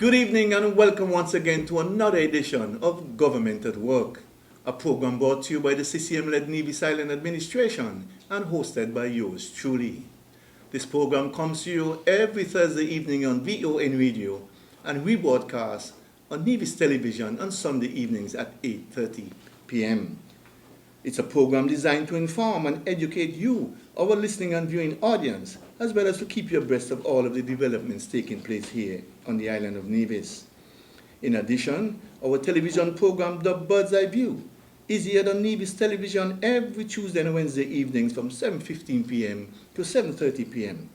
Good evening and welcome once again to another edition of Government at Work, a program brought to you by the CCM-led Nevis Island Administration and hosted by yours truly. This program comes to you every Thursday evening on VON Radio and rebroadcast on Nevis Television on Sunday evenings at 8:30 p.m. It's a program designed to inform and educate you, our listening and viewing audience, as well as to keep you abreast of all of the developments taking place here on the island of Nevis. In addition, our television program, The Bird's Eye View, is aired on Nevis Television every Tuesday and Wednesday evenings from 7:15 p.m. to 7:30 p.m.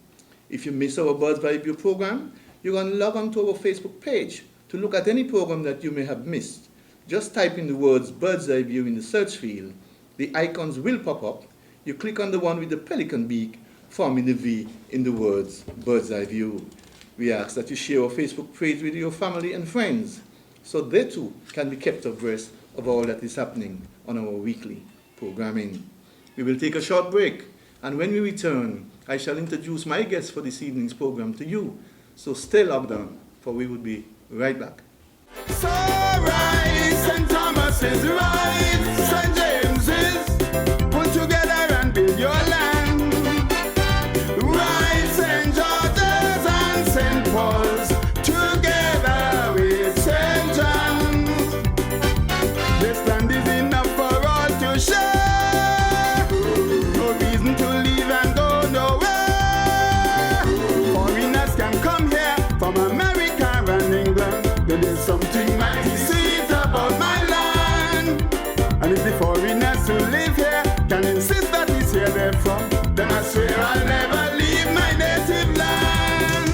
If you miss our Bird's Eye View program, you can log on to our Facebook page to look at any program that you may have missed. Just type in the words Bird's Eye View in the search field. The icons will pop up. You click on the one with the pelican beak, forming the V in the words Bird's Eye View. We ask that you share our Facebook page with your family and friends so they too can be kept abreast of all that is happening on our weekly programming. We will take a short break, and when we return, I shall introduce my guests for this evening's program to you. So stay logged on, for we will be right back. So rise, St. Thomas is right, St. James is put together and build your land. Right, St. George's and St. Paul's together with St. John's. This land is enough for all to share. No reason to leave and go nowhere. Foreigners can come here from America and England. There is something mighty sweet about my land. And if the foreigners who live here can insist that it's here they're from, then I swear I'll never leave my native land.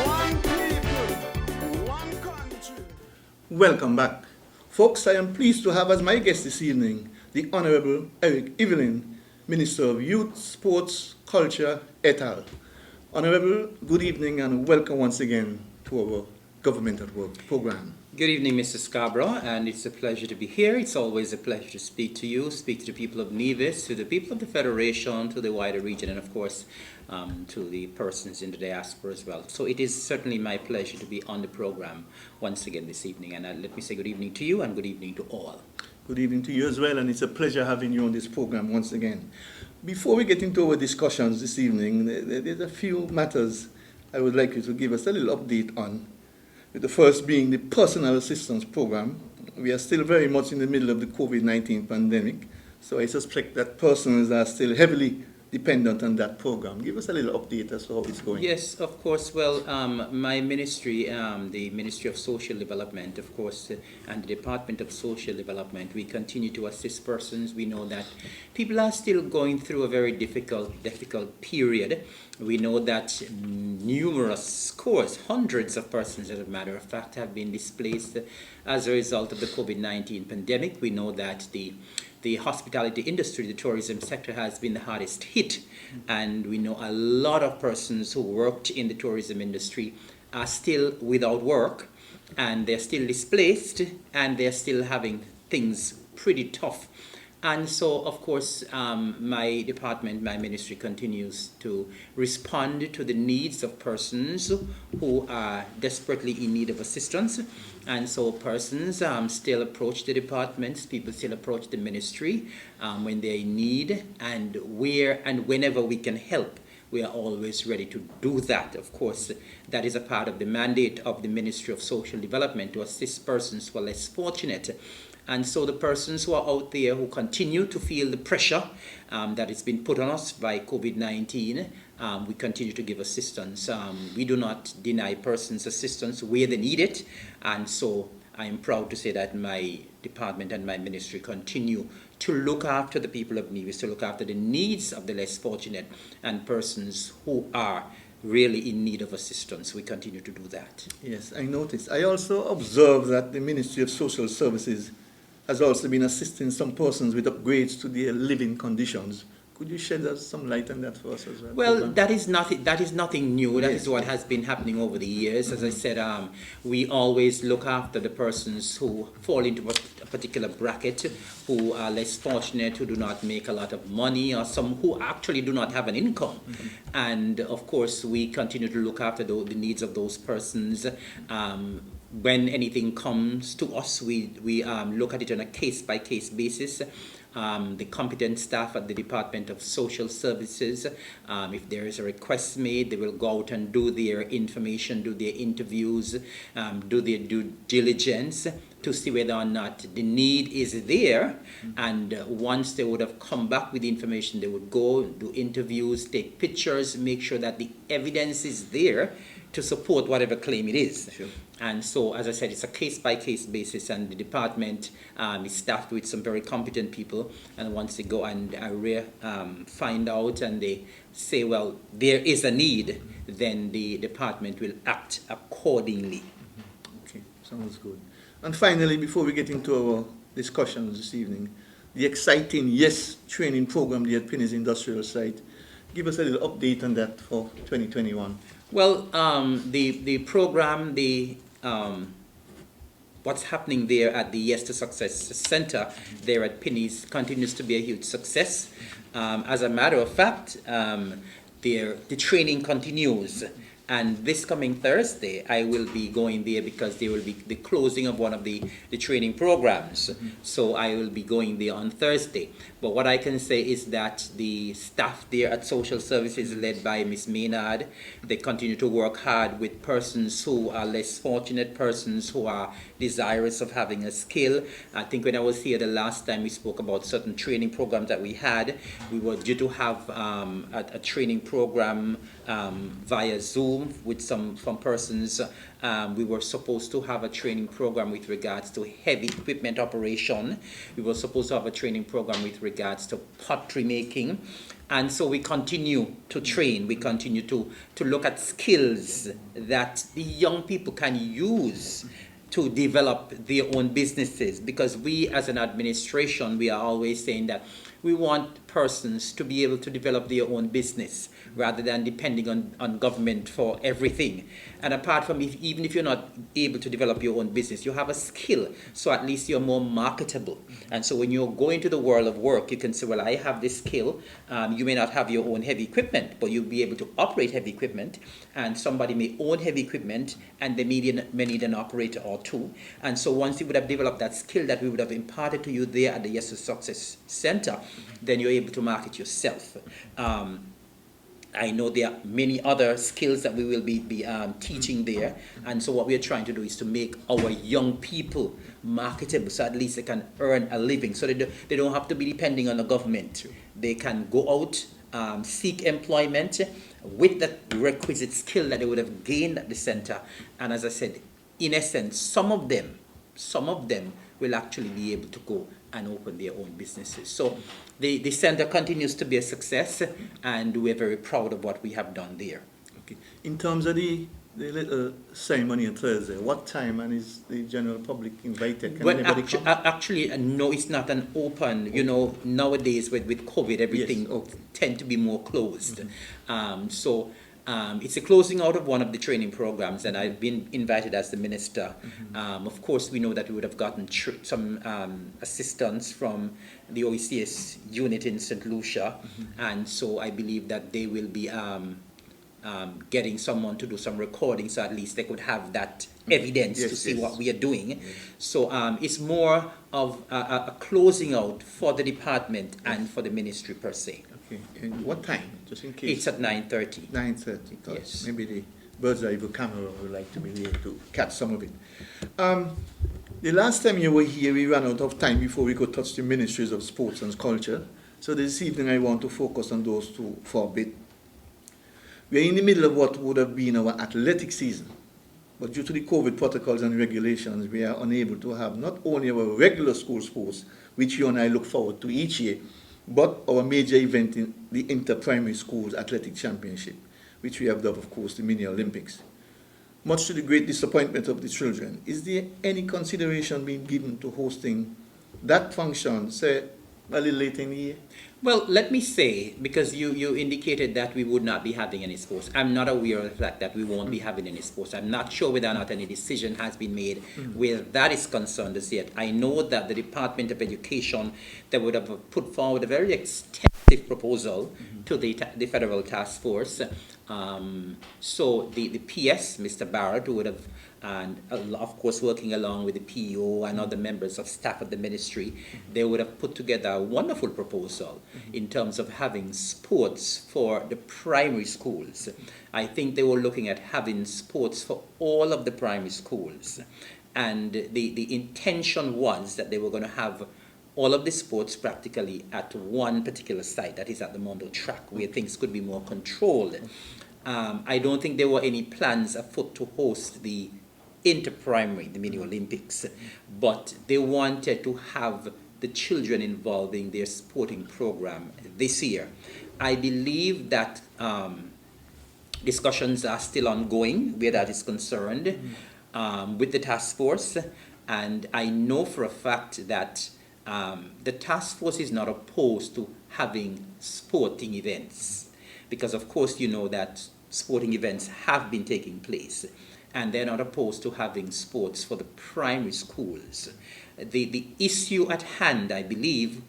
One people, one country. Welcome back. Folks, I am pleased to have as my guest this evening the Honorable Evelyn, Minister of Youth, Sports, Culture, et al. Honorable, good evening and welcome once again to our Government at Work program. Good evening, Mr. Scarborough, and it's a pleasure to be here. It's always a pleasure to speak to you, speak to the people of Nevis, to the people of the Federation, to the wider region, and of course, to the persons in the diaspora as well. So it is certainly my pleasure to be on the program once again this evening. And let me say good evening to you and good evening to all. Good evening to you as well, and it's a pleasure having you on this program once again. Before we get into our discussions this evening, there's a few matters I would like you to give us a little update on. With the first being the personal assistance program. We are still very much in the middle of the COVID-19 pandemic, so I suspect that persons are still heavily dependent on that program. Give us a little update as to how it's going. Yes, of course. Well, my ministry, the Ministry of Social Development, of course, and the Department of Social Development, we continue to assist persons. We know that people are still going through a very difficult period. We know that numerous scores, hundreds of persons, as a matter of fact, have been displaced as a result of the COVID-19 pandemic. We know that the hospitality industry, the tourism sector, has been the hardest hit, and we know a lot of persons who worked in the tourism industry are still without work, and they're still displaced, and they're still having things pretty tough. And so, of course, my department, my ministry continues to respond to the needs of persons who are desperately in need of assistance. And so persons still approach the departments, people still approach the ministry when they're in need, and where and whenever we can help, we are always ready to do that. Of course, that is a part of the mandate of the Ministry of Social Development, to assist persons who are less fortunate. And so the persons who are out there who continue to feel the pressure that has been put on us by COVID-19, we continue to give assistance. We do not deny persons assistance where they need it. And so I am proud to say that my department and my ministry continue to look after the people of Nevis, to look after the needs of the less fortunate and persons who are really in need of assistance. We continue to do that. Yes, I noticed. I also observed that the Ministry of Social Services has also been assisting some persons with upgrades to their living conditions. Could you shed us some light on that for us as well? Well, that is nothing. That is nothing new. That Yes. is what has been happening over the years. As I said, we always look after the persons who fall into a particular bracket, who are less fortunate, who do not make a lot of money, or some who actually do not have an income. And of course, we continue to look after the needs of those persons. When anything comes to us, we look at it on a case-by-case basis. The competent staff at the Department of Social Services, if there is a request made, they will go out and do their information, do their interviews, do their due diligence to see whether or not the need is there. And once they would have come back with the information, they would go do interviews, take pictures, make sure that the evidence is there to support whatever claim it is. Sure. And so, as I said, it's a case-by-case basis, and the department is staffed with some very competent people. And once they go and find out and they say, well, there is a need, then the department will act accordingly. Okay, sounds good. And finally, before we get into our discussions this evening, the exciting YES training program there at Penny's Industrial Site. Give us a little update on that for 2021. Well, the program, what's happening there at the Yes to Success Center there at Penny's continues to be a huge success. As a matter of fact, the training continues. And this coming Thursday, I will be going there because there will be the closing of one of the training programs. So I will be going there on Thursday. But what I can say is that the staff there at Social Services, led by Ms. Maynard, they continue to work hard with persons who are less fortunate, persons who are desirous of having a skill. I think when I was here the last time, we spoke about certain training programs that we had. We were due to have a training program via Zoom with some persons. We were supposed to have a training program with regards to heavy equipment operation. We were supposed to have a training program with regards to pottery making. And so we continue to train. We continue to look at skills that the young people can use to develop their own businesses, because we as an administration, we are always saying that we want persons to be able to develop their own business rather than depending on government for everything. And apart from even if you're not able to develop your own business, you have a skill, so at least you're more marketable. And so when you're going to the world of work, you can say, well, I have this skill. You may not have your own heavy equipment, but you'll be able to operate heavy equipment, and somebody may own heavy equipment and they may need an operator or two. And so once you would have developed that skill that we would have imparted to you there at the Yes to Success Center, then you're able to market yourself. I know there are many other skills that we will be teaching there, and so what we are trying to do is to make our young people marketable, so at least they can earn a living, so they don't have to be depending on the government. They can go out, seek employment with that requisite skill that they would have gained at the center. And as I said, in essence, some of them will actually be able to go and open their own businesses. So the center continues to be a success, and we're very proud of what we have done there. Okay. In terms of the little ceremony on Thursday, what time, and is the general public invited? Can Well, anybody come? actually, no, it's not an open. You know, nowadays with COVID, everything Yes, okay. tend to be more closed. It's a closing out of one of the training programs, and I've been invited as the minister. Of course, we know that we would have gotten some assistance from the OECS unit in St. Lucia, and so I believe that they will be getting someone to do some recording, so at least they could have that evidence to see what we are doing. So it's more of a closing out for the department and for the ministry per se. Okay. And what time, just in case? It's at 9:30. 9:30. Yes. Maybe the bird's eye view camera would like to be there to catch some of it. The last time you were here, we ran out of time before we could touch the ministries of sports and culture. So this evening I want to focus on those two for a bit. We are in the middle of what would have been our athletic season, but due to the COVID protocols and regulations, we are unable to have not only our regular school sports, which you and I look forward to each year, but our major event in the inter-primary schools athletic championship, which we have dubbed, of course, the mini Olympics. Much to the great disappointment of the children, is there any consideration being given to hosting that function, say, a little later in the year? Well, let me say, because you indicated that we would not be having any sports. I'm not aware of the fact that we won't be having any sports. I'm not sure whether or not any decision has been made where that is concerned as yet. I know that the Department of Education, they would have put forward a very extensive proposal to the federal task force. So the PS, Mr. Barrett, would have, and of course working along with the PEO and other members of staff at the ministry, they would have put together a wonderful proposal in terms of having sports for the primary schools. I think they were looking at having sports for all of the primary schools. And the intention was that they were going to have all of the sports practically at one particular site, that is at the Mondo track, where things could be more controlled. I don't think there were any plans afoot to host the inter-primary, the mini Olympics, but they wanted to have the children involved in their sporting program this year. I believe that discussions are still ongoing where that is concerned with the task force, and I know for a fact that the task force is not opposed to having sporting events, because of course you know that sporting events have been taking place, and they're not opposed to having sports for the primary schools. The issue at hand, I believe,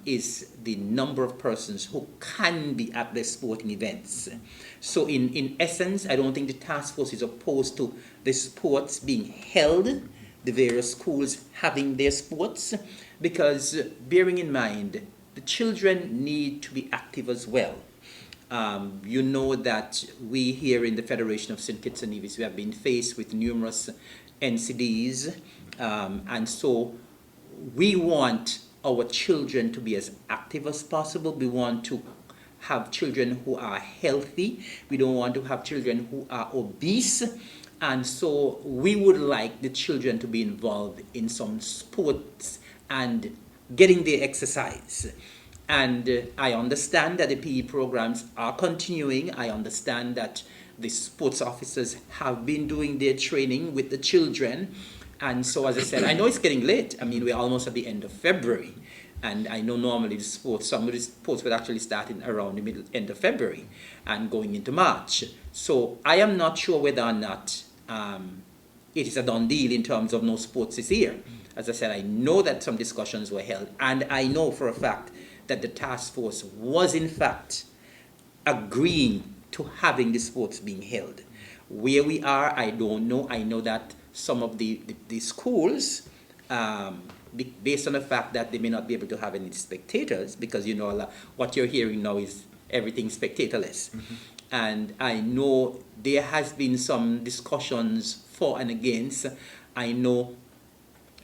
is the number of persons who can be at the sporting events. So in essence, I don't think the task force is opposed to the sports being held, the various schools having their sports, because bearing in mind, the children need to be active as well. You know that we here in the Federation of St. Kitts and Nevis, we have been faced with numerous NCDs, and so we want our children to be as active as possible. We want to have children who are healthy. We don't want to have children who are obese. And so we would like the children to be involved in some sports and getting their exercise. And I understand that the PE programs are continuing. I understand that the sports officers have been doing their training with the children. And so, as I said, I know it's getting late. I mean, we're almost at the end of February. And I know normally some of the sports would actually start in around the end of February and going into March. So I am not sure whether or not it is a done deal in terms of no sports this year. As I said, I know that some discussions were held, and I know for a fact that the task force was in fact agreeing to having the sports being held. Where we are, I don't know. I know that some of the schools, based on the fact that they may not be able to have any spectators, because you know what you're hearing now is everything spectatorless. And I know there has been some discussions for and against. I know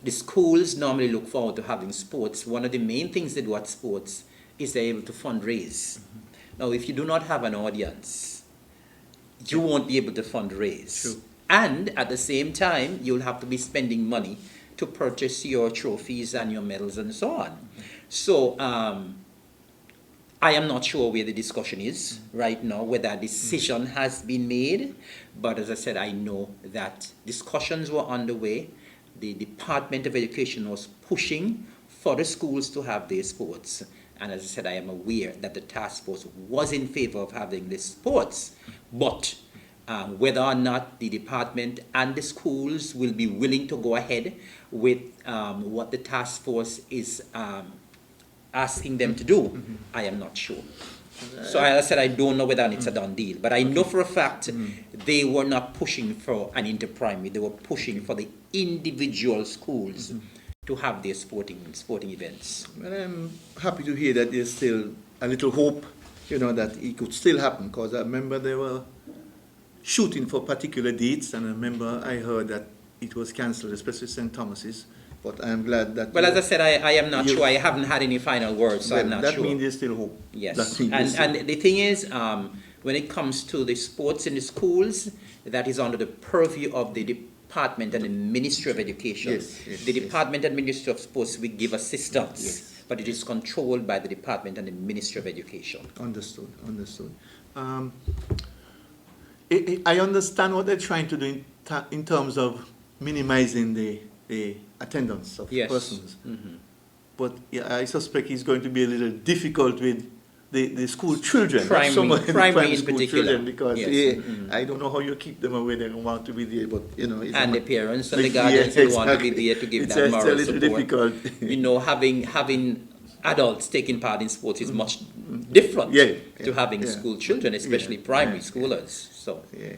the schools normally look forward to having sports. One of the main things they do at sports is they're able to fundraise. Now, if you do not have an audience, you won't be able to fundraise. True. And at the same time, you'll have to be spending money to purchase your trophies and your medals and so on. So I am not sure where the discussion is right now, whether a decision has been made. But as I said, I know that discussions were underway. The Department of Education was pushing for the schools to have their sports. And as I said, I am aware that the task force was in favor of having the sports. But whether or not the department and the schools will be willing to go ahead with what the task force is asking them to do, I am not sure. So as I said, I don't know whether it's a done deal, but I know for a fact they were not pushing for an inter-primary. They were pushing for the individual schools to have their sporting events. Well, I'm happy to hear that there's still a little hope, you know, that it could still happen, because I remember they were shooting for particular dates, and I remember I heard that it was cancelled, especially St. Thomas's. But I'm glad that... Well, as I said, I am not sure. I haven't had any final words, so I'm not that sure. That means there's still hope. Yes. And the thing is, when it comes to the sports in the schools, that is under the purview of the Department and the Ministry of Education. The Department and Ministry of Sports will give assistance, but it is controlled by the Department and the Ministry of Education. Understood. I understand what they're trying to do in terms of minimizing the attendance of persons. but yeah, I suspect he's going to be a little difficult with the school children, Primary- some of the primary in school particular. children, because Yes. I don't know how you keep them away. They don't want to be there, but it's And a- the parents and the like, guardians yeah, will want to be exactly. there to give It's that a moral little support. difficult. Having adults taking part in sports is much different Yeah, to having yeah. school children, especially Yeah, primary yeah, schoolers. So Yeah.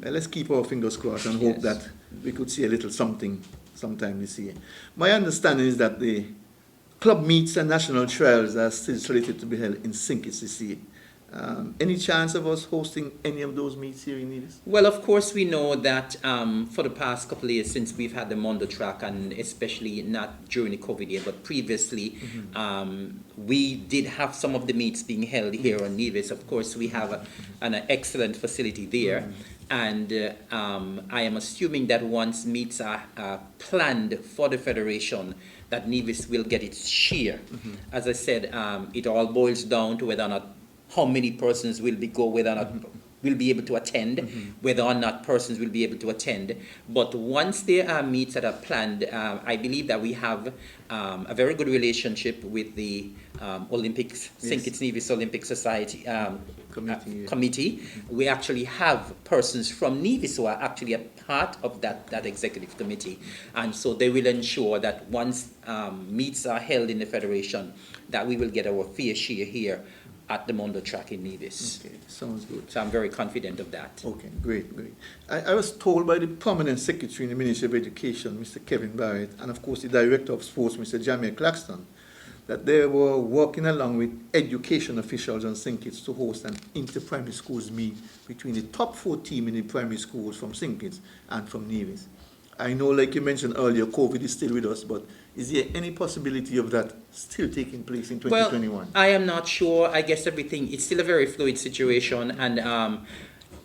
Well, let's keep our fingers crossed and hope Yes. that we could see a little something sometime this year. My understanding is that the club meets and national trials are still slated to be held in St. Kitts this year. Any chance of us hosting any of those meets here in Nevis? Well, of course, we know that for the past couple of years since we've had the Mondo track, and especially not during the COVID year, but previously, we did have some of the meets being held here on Nevis. Of course, we have an excellent facility there. And I am assuming that once meets are planned for the Federation, that Nevis will get its share. As I said, it all boils down to whether or not how many persons will whether or not will be able to attend, whether or not persons will be able to attend. But once there are meets that are planned, I believe that we have a very good relationship with the Olympics, St. Kitts Nevis Olympic Society committee. We actually have persons from Nevis who are actually a part of that executive committee. And so they will ensure that once meets are held in the Federation, that we will get our fair share here at the Mondo track in Nevis. Okay, sounds good. So I'm very confident of that. Okay, great. I was told by the permanent secretary in the Ministry of Education, Mr. Kevin Barrett, and of course the Director of Sports, Mr. Jamie Claxton, that they were working along with education officials on St. Kitts to host an inter-primary schools meet between the top 4 teams in the primary schools from St. Kitts and from Nevis. I know, like you mentioned earlier, COVID is still with us, but is there any possibility of that still taking place in 2021? Well, I am not sure. I guess it's still a very fluid situation, and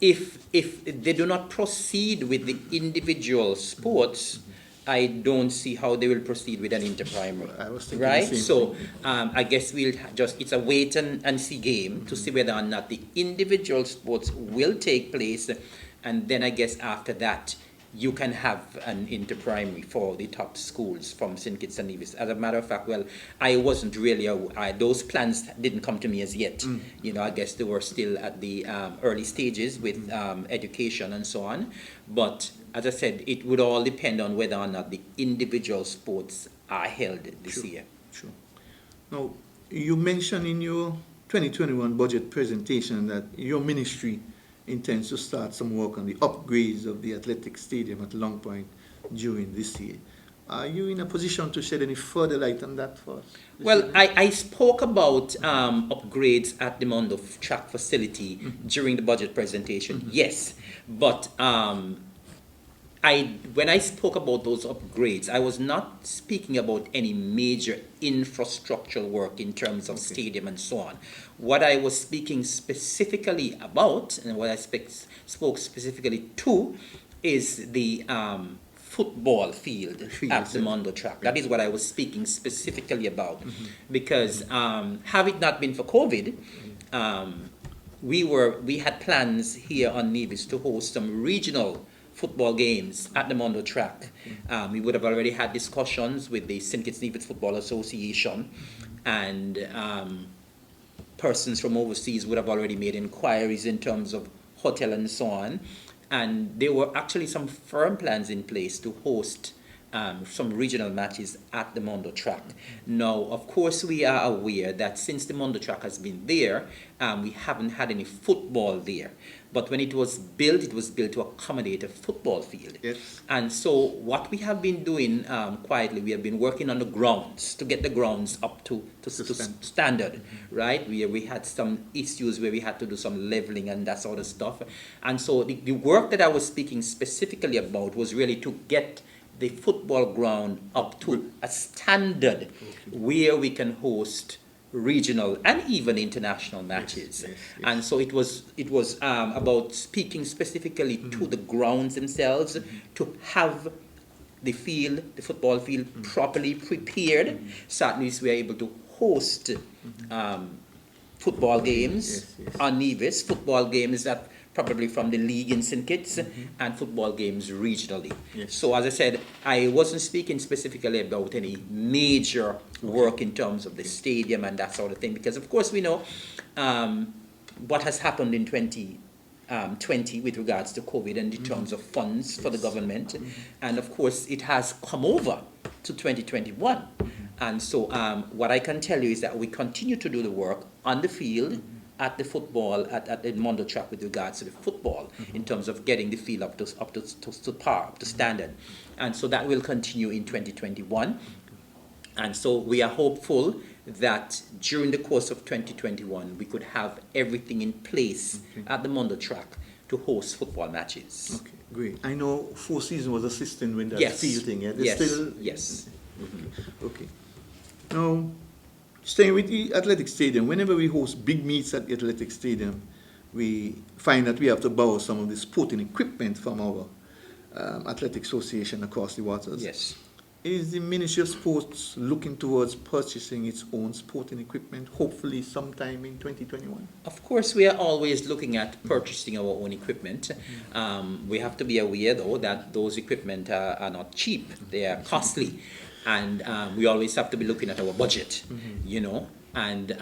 if they do not proceed with the individual sports, I don't see how they will proceed with an inter-primary. I was thinking right? the same So thing. I guess it's a wait and see game to see whether or not the individual sports will take place, and then I guess after that, you can have an inter-primary for the top schools from St. Kitts and Nevis. As a matter of fact, well, I wasn't really, those plans didn't come to me as yet. I guess they were still at the early stages with education and so on. But as I said, it would all depend on whether or not the individual sports are held this year. Sure. Now, you mentioned in your 2021 budget presentation that your ministry intends to start some work on the upgrades of the athletic stadium at Long Point during this year. Are you in a position to shed any further light on that for us? Well, I spoke about upgrades at the Mondo track facility during the budget presentation, yes. But when I spoke about those upgrades, I was not speaking about any major infrastructural work in terms of stadium and so on. What I was speaking specifically about, and what I spoke specifically to, is the football field at the Mondo track. That is what I was speaking specifically about. Because have it not been for COVID, we had plans here on Nevis to host some regional football games at the Mondo track. We would have already had discussions with the St. Kitts Nevis Football Association, and persons from overseas would have already made inquiries in terms of hotel and so on. And there were actually some firm plans in place to host some regional matches at the Mondo track. Now, of course, we are aware that since the Mondo track has been there, we haven't had any football there. But when it was built to accommodate a football field. Yes. And so what we have been doing quietly, we have been working on the grounds to get the grounds up to standard, right? We had some issues where we had to do some leveling and that sort of stuff. And so the work that I was speaking specifically about was really to get the football ground up to a standard where we can host regional and even international matches. Yes. And so it was about speaking specifically to the grounds themselves, to have the football field properly prepared, so at least we are able to host football games on Nevis, football games that probably from the league in St. Kitts, and football games regionally. Yes. So as I said, I wasn't speaking specifically about any major work in terms of the stadium and that sort of thing, because of course we know what has happened in 2020 with regards to COVID and in terms of funds for the government, and of course it has come over to 2021. And so what I can tell you is that we continue to do the work on the field, at the football, at the Mondo track with regards to the football, in terms of getting the field up to par, up to standard. And so that will continue in 2021. And so we are hopeful that during the course of 2021, we could have everything in place at the Mondo track to host football matches. Okay, great. I know Four Seasons was assisting with that Yes. field thing. Yeah? They're Yes. Still... Yes. Okay. Now, staying with the athletic stadium, whenever we host big meets at the athletic stadium, we find that we have to borrow some of the sporting equipment from our athletic association across the waters. Yes. Is the Ministry of Sports looking towards purchasing its own sporting equipment, hopefully sometime in 2021? Of course, we are always looking at purchasing our own equipment. We have to be aware, though, that those equipment are not cheap. They are costly. And we always have to be looking at our budget, you know. And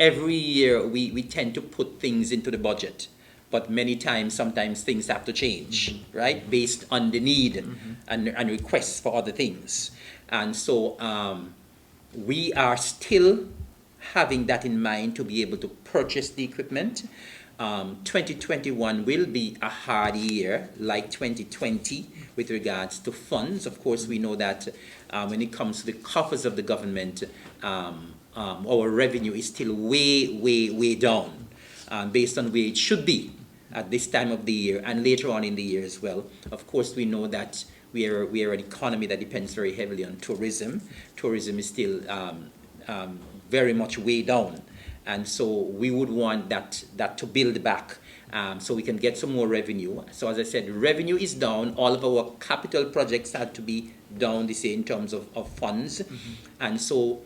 every year we tend to put things into the budget. But many times, sometimes things have to change, right? Based on the need and requests for other things. And so we are still having that in mind to be able to purchase the equipment. 2021 will be a hard year like 2020 with regards to funds. Of course, we know that when it comes to the coffers of the government, our revenue is still way down based on where it should be at this time of the year and later on in the year as well. Of course, we know that we are an economy that depends very heavily on tourism. Tourism is still very much way down. And so we would want that to build back so we can get some more revenue. So as I said, revenue is down. All of our capital projects had to be down this year in terms of funds. And so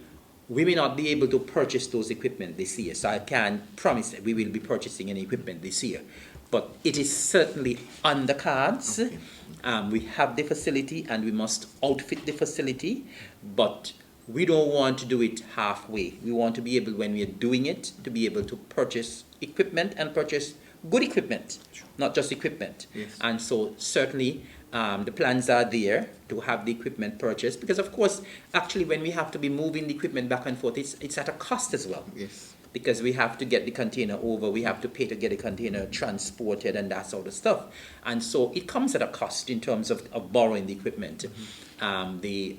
we may not be able to purchase those equipment this year. So I can't promise that we will be purchasing any equipment this year. But it is certainly on the cards. We have the facility and we must outfit the facility. But we don't want to do it halfway. We want to be able, when we are doing it, to be able to purchase equipment and purchase good equipment, not just equipment. Yes. And so certainly the plans are there to have the equipment purchased, because of course, actually when we have to be moving the equipment back and forth, it's at a cost as well. Yes. Because we have to get the container over, we have to pay to get the container transported and that sort of stuff. And so it comes at a cost in terms of borrowing the equipment. The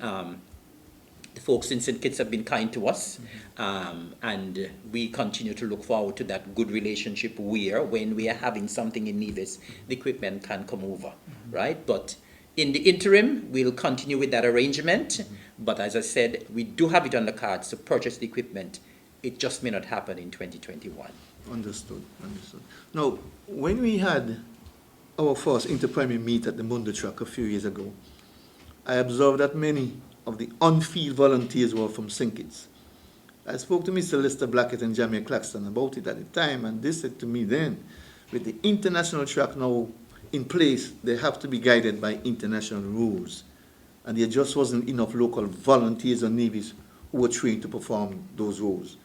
folks in St. Kitts have been kind to us, and we continue to look forward to that good relationship where, when we are having something in Nevis, the equipment can come over, right? But in the interim, we'll continue with that arrangement. But as I said, we do have it on the cards to purchase the equipment. It just may not happen in 2021. Understood. Now, when we had our first inter-primary meet at the Mondo Track a few years ago, I observed that many of the on-field volunteers were from St. Kitts. I spoke to Mr. Lester Blackett and Jamie Claxton about it at the time, and they said to me then, with the international track now in place, they have to be guided by international rules. And there just wasn't enough local volunteers or navies who were trained to perform those roles.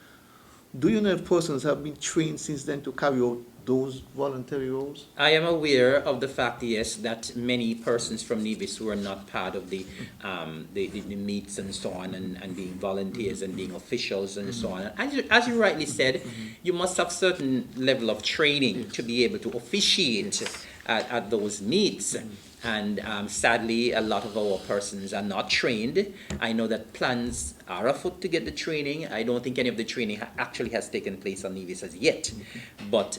Do you know if persons have been trained since then to carry out those voluntary roles? I am aware of the fact, yes, that many persons from Nevis who are not part of the meets and so on, and being volunteers and being officials and so on. As you rightly said, you must have certain level of training to be able to officiate at those meets. And sadly, a lot of our persons are not trained. I know that plans are afoot to get the training. I don't think any of the training actually has taken place on Nevis as yet. But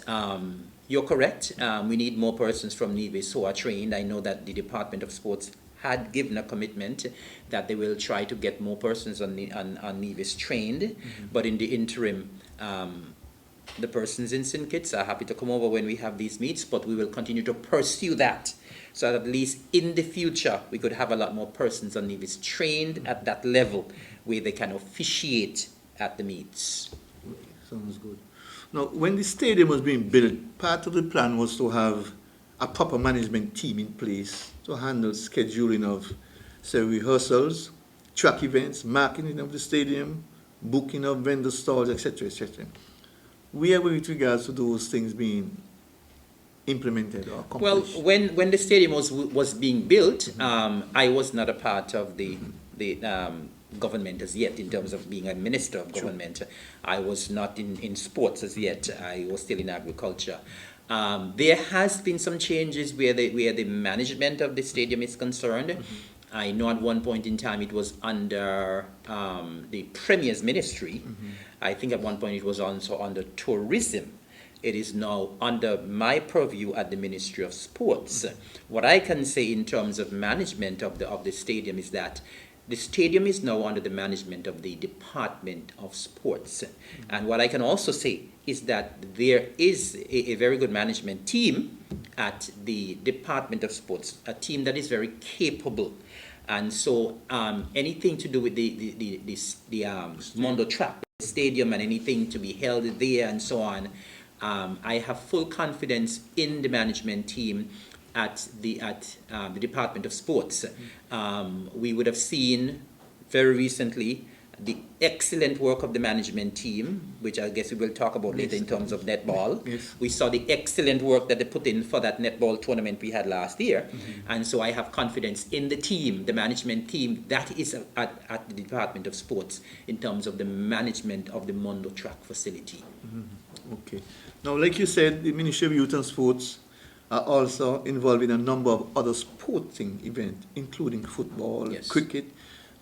you're correct. We need more persons from Nevis who are trained. I know that the Department of Sports had given a commitment that they will try to get more persons on Nevis trained. But in the interim, the persons in St. Kitts are happy to come over when we have these meets, but we will continue to pursue that. So that at least in the future, we could have a lot more persons on Nevis trained at that level where they can officiate at the meets. Okay, sounds good. Now, when the stadium was being built, part of the plan was to have a proper management team in place to handle scheduling of, say, rehearsals, track events, marketing of the stadium, booking of vendor stalls, etc., etc. Where were with regards to those things being implemented or Well, accomplished? when the stadium was being built, I was not a part of the government as yet in terms of being a minister of government. I was not in sports as yet. I was still in agriculture. There has been some changes where the management of the stadium is concerned. I know at one point in time it was under the Premier's ministry. I think at one point it was also under tourism. It is now under my purview at the Ministry of Sports. What I can say in terms of management of the stadium is that the stadium is now under the management of the Department of Sports. And what I can also say is that there is a very good management team at the Department of Sports, a team that is very capable. And so anything to do with the Mondo Track, the stadium, and anything to be held there and so on, I have full confidence in the management team at the Department of Sports. We would have seen very recently the excellent work of the management team, which I guess we will talk about later in terms of netball. Yes. We saw the excellent work that they put in for that netball tournament we had last year. And so I have confidence in the team, the management team that is at the Department of Sports in terms of the management of the Mondo Track facility. Okay. Now, like you said, the Ministry of Youth and Sports are also involved in a number of other sporting events, including football, Yes. cricket,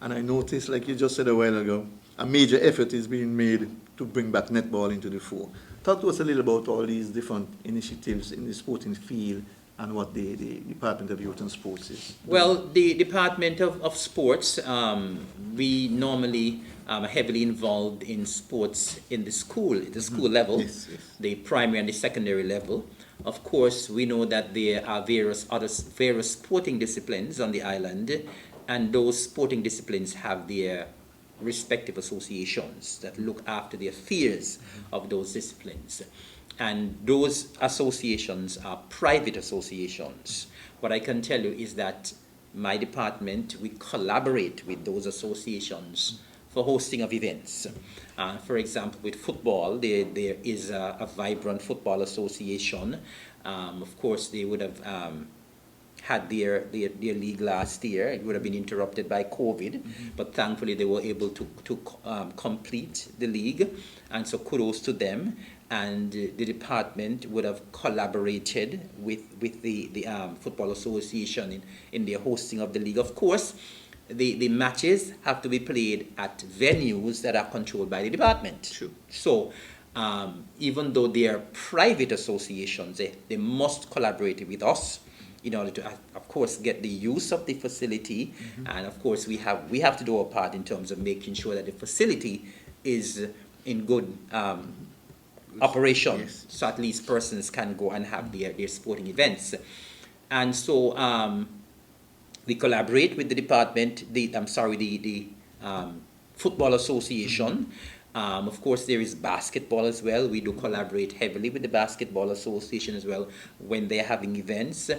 and I noticed, like you just said a while ago, a major effort is being made to bring back netball into the fore. Talk to us a little about all these different initiatives in the sporting field and what the Department of Youth and Sports is. Well, the Department of Sports, we normally are heavily involved in sports in the school level, Yes, yes. the primary and the secondary level. Of course, we know that there are various sporting disciplines on the island, and those sporting disciplines have their respective associations that look after the affairs of those disciplines. And those associations are private associations. What I can tell you is that my department, we collaborate with those associations for hosting of events. For example, with football, there is a vibrant football association. Of course, they would have had their league last year. It would have been interrupted by COVID, but thankfully they were able to complete the league, and so kudos to them. And the department would have collaborated with the football association in their hosting of the league. Of course, the matches have to be played at venues that are controlled by the department. True. So even though they are private associations, they must collaborate with us in order to, of course, get the use of the facility. And of course, we have to do our part in terms of making sure that the facility is in good operation, Yes. so at least persons can go and have their sporting events. And so we collaborate with the department, the football association. Of course, there is basketball as well. We do collaborate heavily with the basketball association as well when they're having events.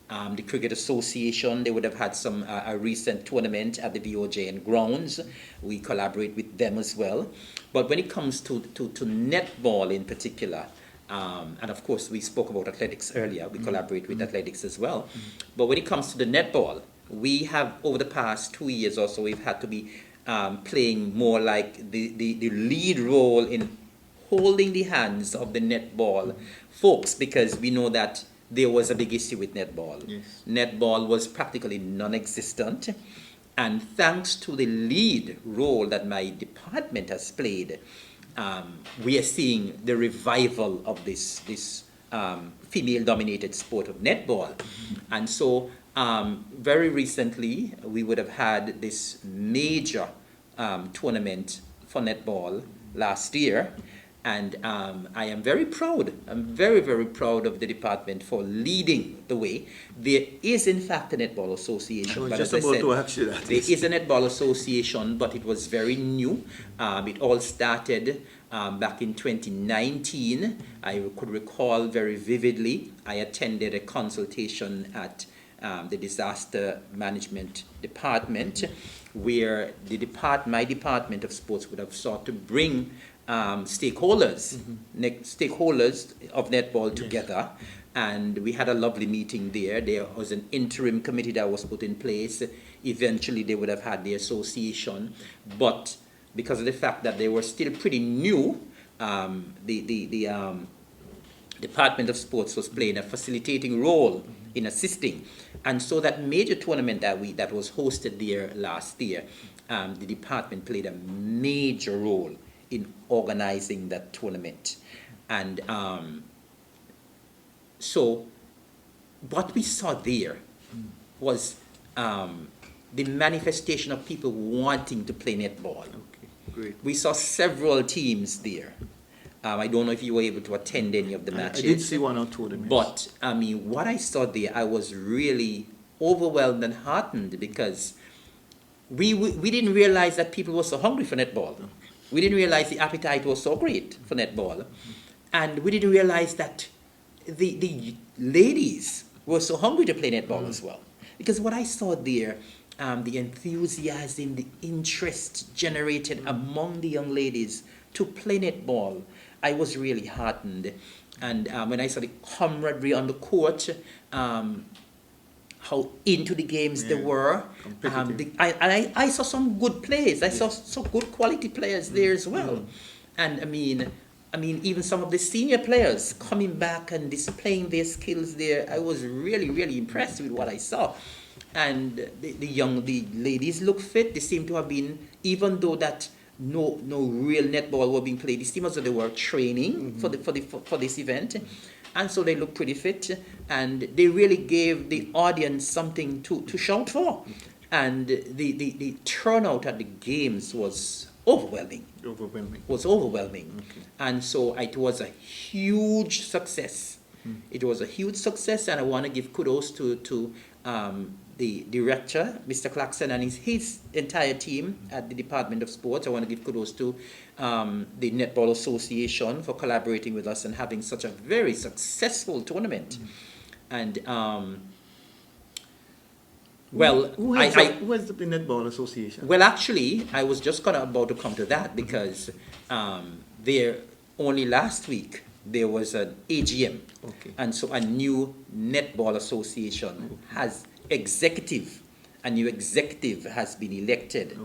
The cricket association, they would have had a recent tournament at the VOJN grounds. We collaborate with them as well. But when it comes to netball in particular, and of course we spoke about athletics earlier, we collaborate with athletics as well. But when it comes to the netball, we have, over the past 2 years or so, we've had to be playing more like the lead role in holding the hands of the netball folks, because we know that there was a big issue with netball. Yes. Netball was practically non-existent, and thanks to the lead role that my department has played, we are seeing the revival of this female-dominated sport of netball. And so very recently, we would have had this major tournament for netball last year. And I am very proud. I'm very, very proud of the department for leading the way. There is, in fact, a netball association. I was but just as I about said, to ask you that. there is a netball association, but it was very new. It all started back in 2019. I could recall very vividly, I attended a consultation at the Disaster Management Department, where my department of sports would have sought to bring stakeholders of netball together. And we had a lovely meeting there. There was an interim committee that was put in place. Eventually, they would have had the association. But because of the fact that they were still pretty new, the Department of Sports was playing a facilitating role in assisting. And so that major tournament that was hosted there last year, the department played a major role in organizing that tournament. And so what we saw there was the manifestation of people wanting to play netball. Okay, great. We saw several teams there. I don't know if you were able to attend any of the matches. I did see one or two of them. But, I mean, what I saw there, I was really overwhelmed and heartened because we didn't realize that people were so hungry for netball. Okay. We didn't realize the appetite was so great for netball. And we didn't realize that the ladies were so hungry to play netball as well. Because what I saw there, the enthusiasm, the interest generated among the young ladies to play netball, I was really heartened. And when I saw the camaraderie on the court, how into the games they were, I saw some good players. I saw some good quality players there as well. And I mean, even some of the senior players coming back and displaying their skills there, I was really, really impressed with what I saw. And the ladies look fit. They seem to have been, even though that no real netball were being played, it seemed as though they were training for this event. And so they look pretty fit, and they really gave the audience something to shout for. And the turnout at the games was overwhelming. Okay. And so it was a huge success. It was a huge success, and I want to give kudos to the director, Mr. Clarkson, and his entire team at the Department of Sports. I want to give kudos to the Netball Association for collaborating with us and having such a very successful tournament. And who has the Netball Association? Well, actually, I was just about to come to that because there only last week there was an AGM, and so a new Netball Association has a new executive has been elected.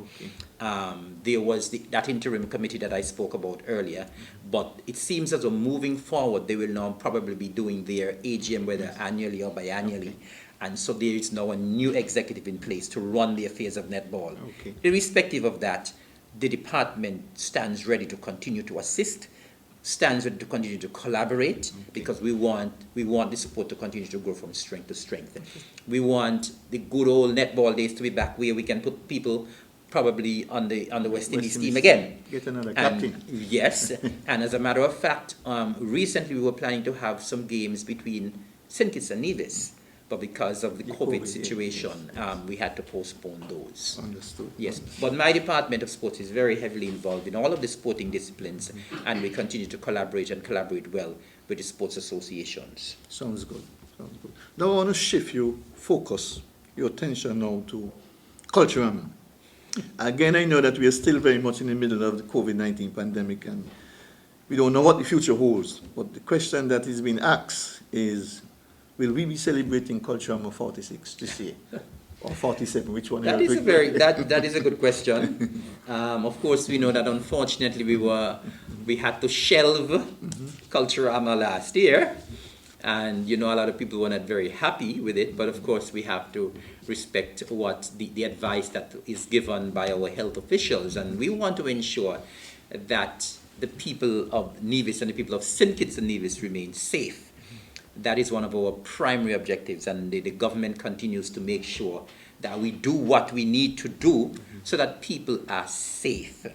There was that interim committee that I spoke about earlier, but it seems as though moving forward they will now probably be doing their AGM whether annually or biannually. And so there is now a new executive in place to run the affairs of netball. Irrespective of that, the department stands ready to continue to assist, stands ready to continue to collaborate, because we want the sport to continue to grow from strength to strength. We want the good old netball days to be back where we can put people probably on the West Indies team again. Get another captain. Yes, and as a matter of fact, recently we were planning to have some games between St. Kitts and Nevis, but because of the COVID situation, we had to postpone those. Understood. Yes, but my Department of Sports is very heavily involved in all of the sporting disciplines, and we continue to collaborate well with the sports associations. Sounds good. Now I want to shift your focus, your attention now to Culturama. Again, I know that we are still very much in the middle of the COVID-19 pandemic, and we don't know what the future holds. But the question that is being asked is, will we be celebrating Culturama 46 this year? Or 47, which one? That is a good question. Of course, we know that unfortunately we had to shelve Culturama last year, and a lot of people were not very happy with it. But of course, we have to respect what the advice that is given by our health officials, and we want to ensure that the people of Nevis and the people of St. Kitts and Nevis remain safe. That is one of our primary objectives, and the government continues to make sure that we do what we need to do so that people are safe.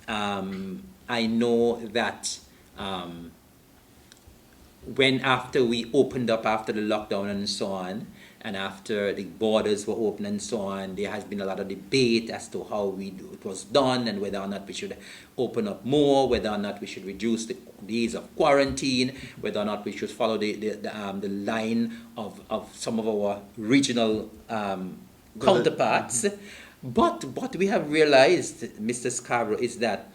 I know that after we opened up after the lockdown and so on, and after the borders were open and so on, there has been a lot of debate as to how it was done and whether or not we should open up more, whether or not we should reduce the days of quarantine, whether or not we should follow the line of some of our regional counterparts. But what we have realized, Mr. Scarborough, is that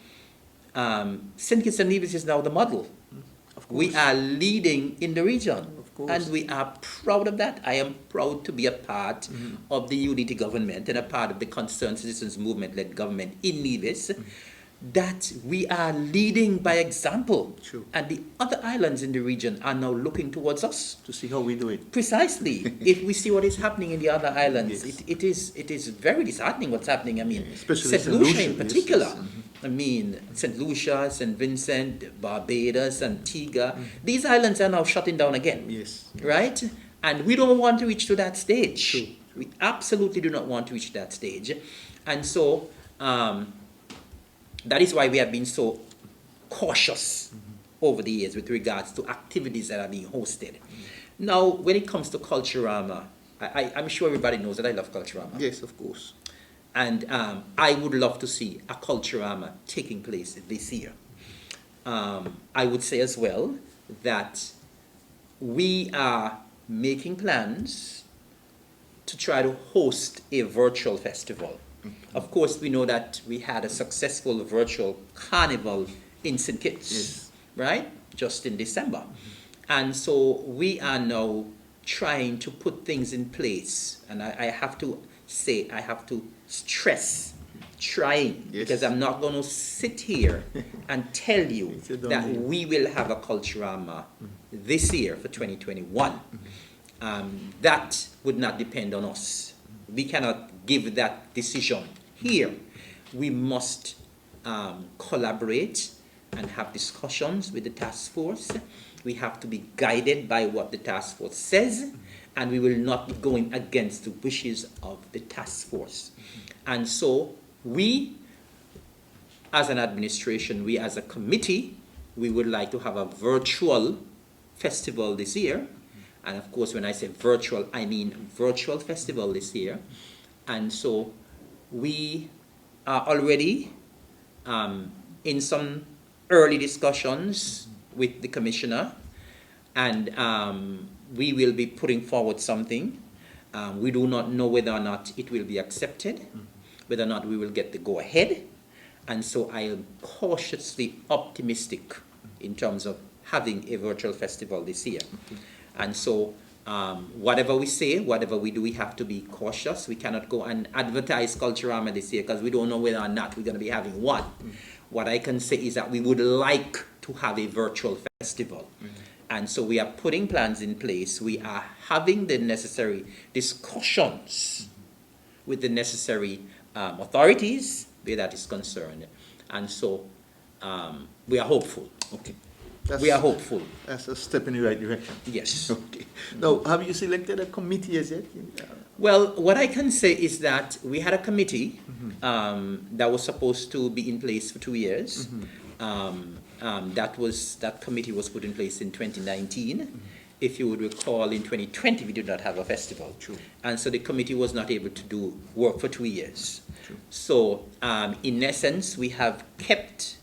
St. Kitts and Nevis is now the model. We are leading in the region, and we are proud of that. I am proud to be a part of the unity government and a part of the Concerned Citizens Movement-led government in Nevis, that we are leading by example. True. And the other islands in the region are now looking towards us. To see how we do it. Precisely. If we see what is happening in the other islands, Yes. it is very disheartening what's happening. I mean, Especially St. Lucia in yes, particular. yes. I mean, St. Lucia, St. Vincent, Barbados, Antigua, these islands are now shutting down again. Yes. Right? And we don't want to reach to that stage. True. We absolutely do not want to reach that stage. And so, that is why we have been so cautious over the years with regards to activities that are being hosted. Now, when it comes to Culturama, I'm sure everybody knows that I love Culturama. Yes, of course. And I would love to see a Culturama taking place this year. I would say as well that we are making plans to try to host a virtual festival. Of course, we know that we had a successful virtual carnival in St. Kitts, Yes. right? Just in December. And so we are now trying to put things in place. And I have to say, I have to stress trying, Yes. because I'm not going to sit here and tell you It's a done that deal. we will have a Culturama this year for 2021. That would not depend on us. We cannot give that decision here. We must collaborate and have discussions with the task force. We have to be guided by what the task force says, and we will not be going against the wishes of the task force. And so we, as an administration, we as a committee, we would like to have a virtual festival this year. And of course, when I say virtual, I mean virtual festival this year. And so we are already in some early discussions with the commissioner, and we will be putting forward something. We do not know whether or not it will be accepted, whether or not we will get the go-ahead. And so I am cautiously optimistic in terms of having a virtual festival this year. And so whatever we say, whatever we do, we have to be cautious. We cannot go and advertise Culturama this year because we don't know whether or not we're going to be having one. What I can say is that we would like to have a virtual festival. And so we are putting plans in place. We are having the necessary discussions with the necessary authorities where that is concerned. And so we are hopeful. Okay. We are hopeful. That's a step in the right direction. Yes. Okay. Now, have you selected a committee as yet? Well, what I can say is that we had a committee that was supposed to be in place for 2 years. That committee was put in place in 2019. If you would recall, in 2020 we did not have a festival. True. And so the committee was not able to do work for 2 years. True. So in essence, we have kept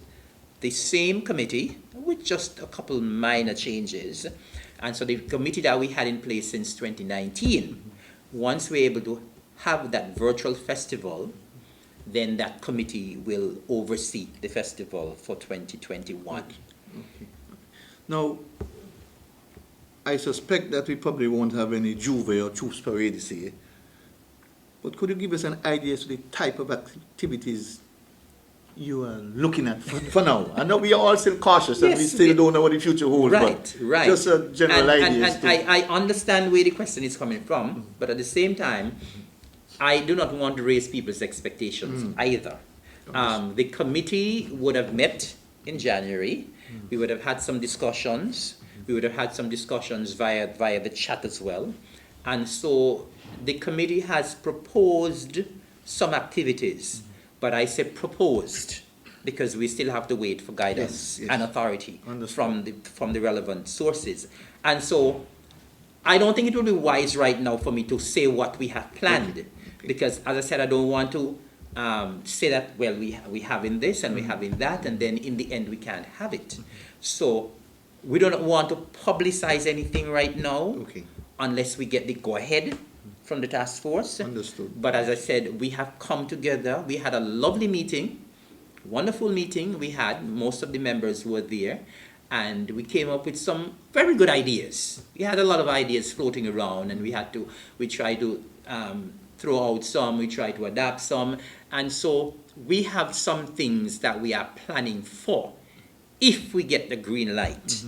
the same committee with just a couple minor changes. And so the committee that we had in place since 2019, once we're able to have that virtual festival, then that committee will oversee the festival for 2021. Okay. Now, I suspect that we probably won't have any Juve or Troops Parade this year. But could you give us an idea as to the type of activities you are looking at for now? I know we are all still cautious and we Yes, still don't know what the future holds. Right, but right. Just a general idea. as And to- I understand where the question is coming from, but at the same time, I do not want to raise people's expectations either. The committee would have met in January. We would have had some discussions. We would have had some discussions via the chat as well. And so the committee has proposed some activities, but I say proposed because we still have to wait for guidance Yes, yes. and authority Understood. from the relevant sources. And so I don't think it would be wise right now for me to say what we have planned, because as I said, I don't want to say that, well, we having this and we having that, and then in the end we can't have it. So we don't want to publicize anything right now unless we get the go-ahead from the task force. Understood. But as I said, we have come together. We had a lovely meeting, wonderful meeting we had. Most of the members were there. And we came up with some very good ideas. We had a lot of ideas floating around, and we tried to throw out some, we tried to adapt some. And so we have some things that we are planning for if we get the green light.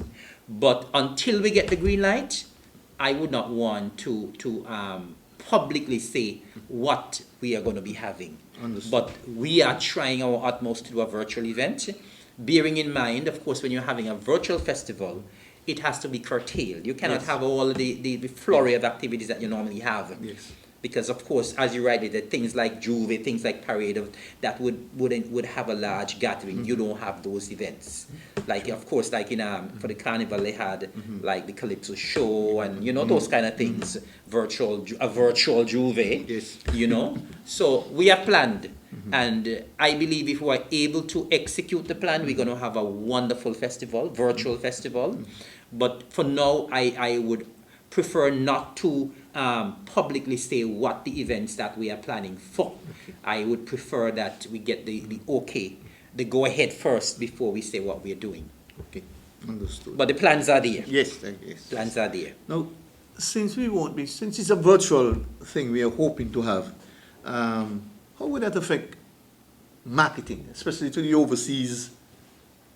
But until we get the green light, I would not want to publicly say what we are going to be having. Understood. But we are trying our utmost to do a virtual event. Bearing in mind, of course, when you're having a virtual festival, it has to be curtailed. You cannot have all the flurry of activities that you normally have. Yes. Because, of course, as you rightly said, things like GOV, things like Parade, that would have a large gathering. You don't have those events. Like, of course, like for the carnival, they had like the Calypso show and, those kind of things. A virtual GOV, Yes. So we have planned. And I believe if we are able to execute the plan, we're going to have a wonderful festival, virtual festival. But for now, I would prefer not to publicly say what the events that we are planning for. I would prefer that we get the go ahead first before we say what we are doing. Okay, understood. But the plans are there. Yes. Plans are there. Now, since it's a virtual thing we are hoping to have, how would that affect marketing, especially to the overseas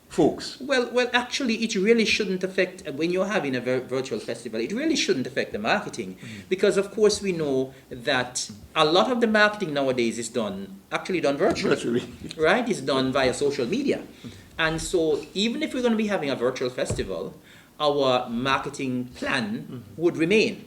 folks? Well, actually, it really shouldn't affect, when you're having a virtual festival, it really shouldn't affect the marketing. Because, of course, we know that a lot of the marketing nowadays is done virtually. Right? It's done via social media. And so, even if we're going to be having a virtual festival, our marketing plan would remain.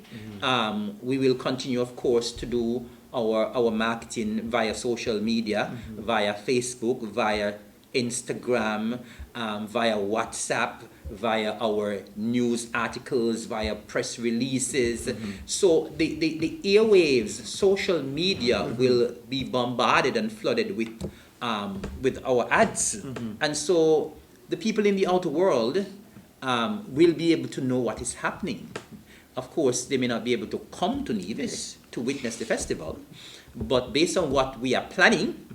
We will continue, of course, to do our marketing via social media, via Facebook, via Instagram, via WhatsApp, via our news articles, via press releases. So the airwaves, social media will be bombarded and flooded with our ads. And so the people in the outer world will be able to know what is happening. Of course, they may not be able to come to Nevis to witness the festival, but based on what we are planning,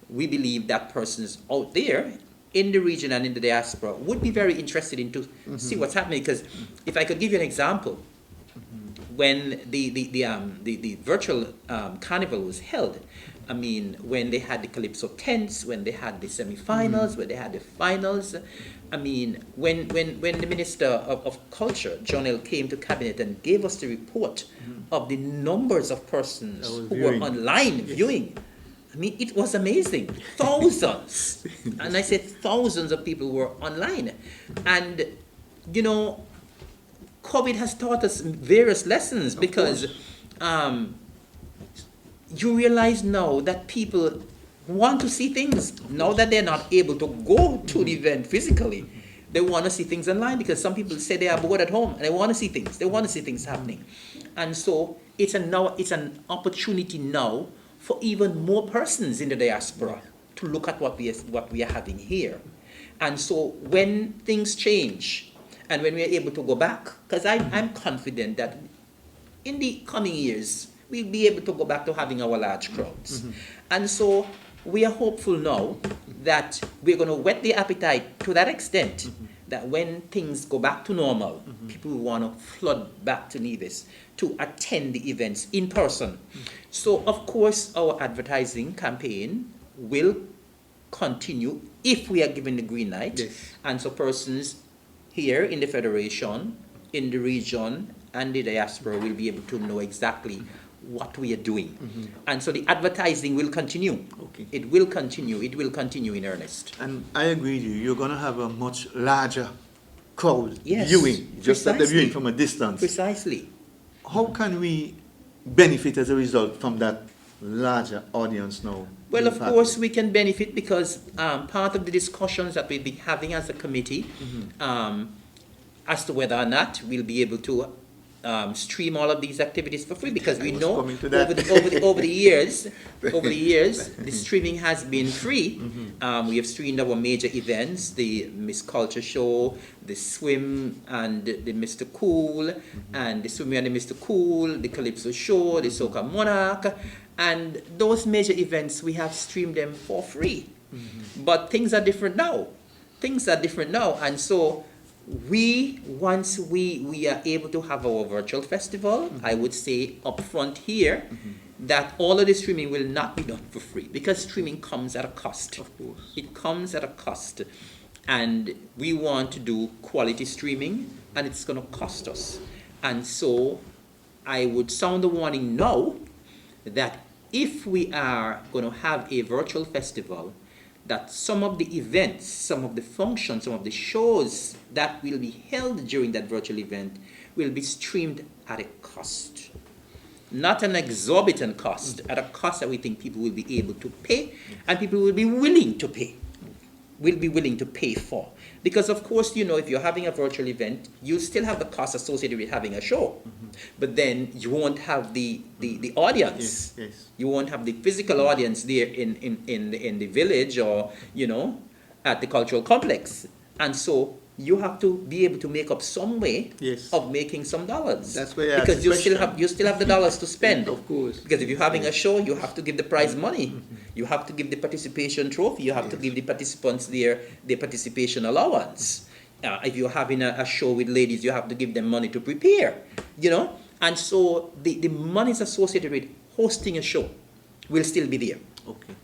we believe that persons out there in the region and in the diaspora would be very interested in to see what's happening. Because if I could give you an example, when the virtual carnival was held, I mean, when they had the Calypso tents, when they had the semi-finals, when they had the finals, I mean, when the Minister of Culture, John L., came to Cabinet and gave us the report of the numbers of persons who were online viewing, I mean, it was amazing. Thousands. And I said thousands of people were online. And, COVID has taught us various lessons because you realize now that people want to see things. Now that they're not able to go to the event physically, they want to see things online because some people say they are bored at home and they want to see things. They want to see things happening. And so it's an opportunity now for even more persons in the diaspora to look at what we are having here. And so when things change and when we are able to go back, because I'm confident that in the coming years, we'll be able to go back to having our large crowds. And so we are hopeful now that we're going to whet the appetite to that extent that when things go back to normal, people will want to flood back to Nevis to attend the events in person. So, of course, our advertising campaign will continue if we are given the green light. Yes. And so persons here in the Federation, in the region, and the diaspora will be able to know exactly what we are doing. And so the advertising will continue. Okay. It will continue. It will continue in earnest. And I agree with you. You're going to have a much larger crowd Yes, viewing, just at the precisely. viewing from a distance. Precisely. How can we benefit as a result from that larger audience now? Well, of course, we can benefit because part of the discussions that we'll be having as a committee as to whether or not we'll be able to stream all of these activities for free, because we know coming to that. over the years, the streaming has been free. We have streamed our major events, the Miss Culture Show, the Swim and the Mr. Cool, and the Swim and the Mr. Cool, the Calypso Show, the Soca Monarch, and those major events, we have streamed them for free. But things are different now. And so once we are able to have our virtual festival, I would say up front here that all of the streaming will not be done for free, because streaming comes at a cost. Of course. It comes at a cost. And we want to do quality streaming, and it's going to cost us. And so I would sound the warning now that if we are going to have a virtual festival, that some of the events, some of the functions, some of the shows that will be held during that virtual event will be streamed at a cost. Not an exorbitant cost, at a cost that we think people will be able to pay, and people will be willing to pay. For. Because of course, if you're having a virtual event, you still have the cost associated with having a show. But then you won't have the audience. Yes. You won't have the physical audience there in the village or, at the cultural complex. And so you have to be able to make up some way of making some dollars. That's where because you still have the dollars to spend. Of course. Because if you're having a show, you have to give the prize money. You have to give the participation trophy. You have to give the participants their participation allowance. If you're having a show with ladies, you have to give them money to prepare. And so the monies associated with hosting a show will still be there. Okay.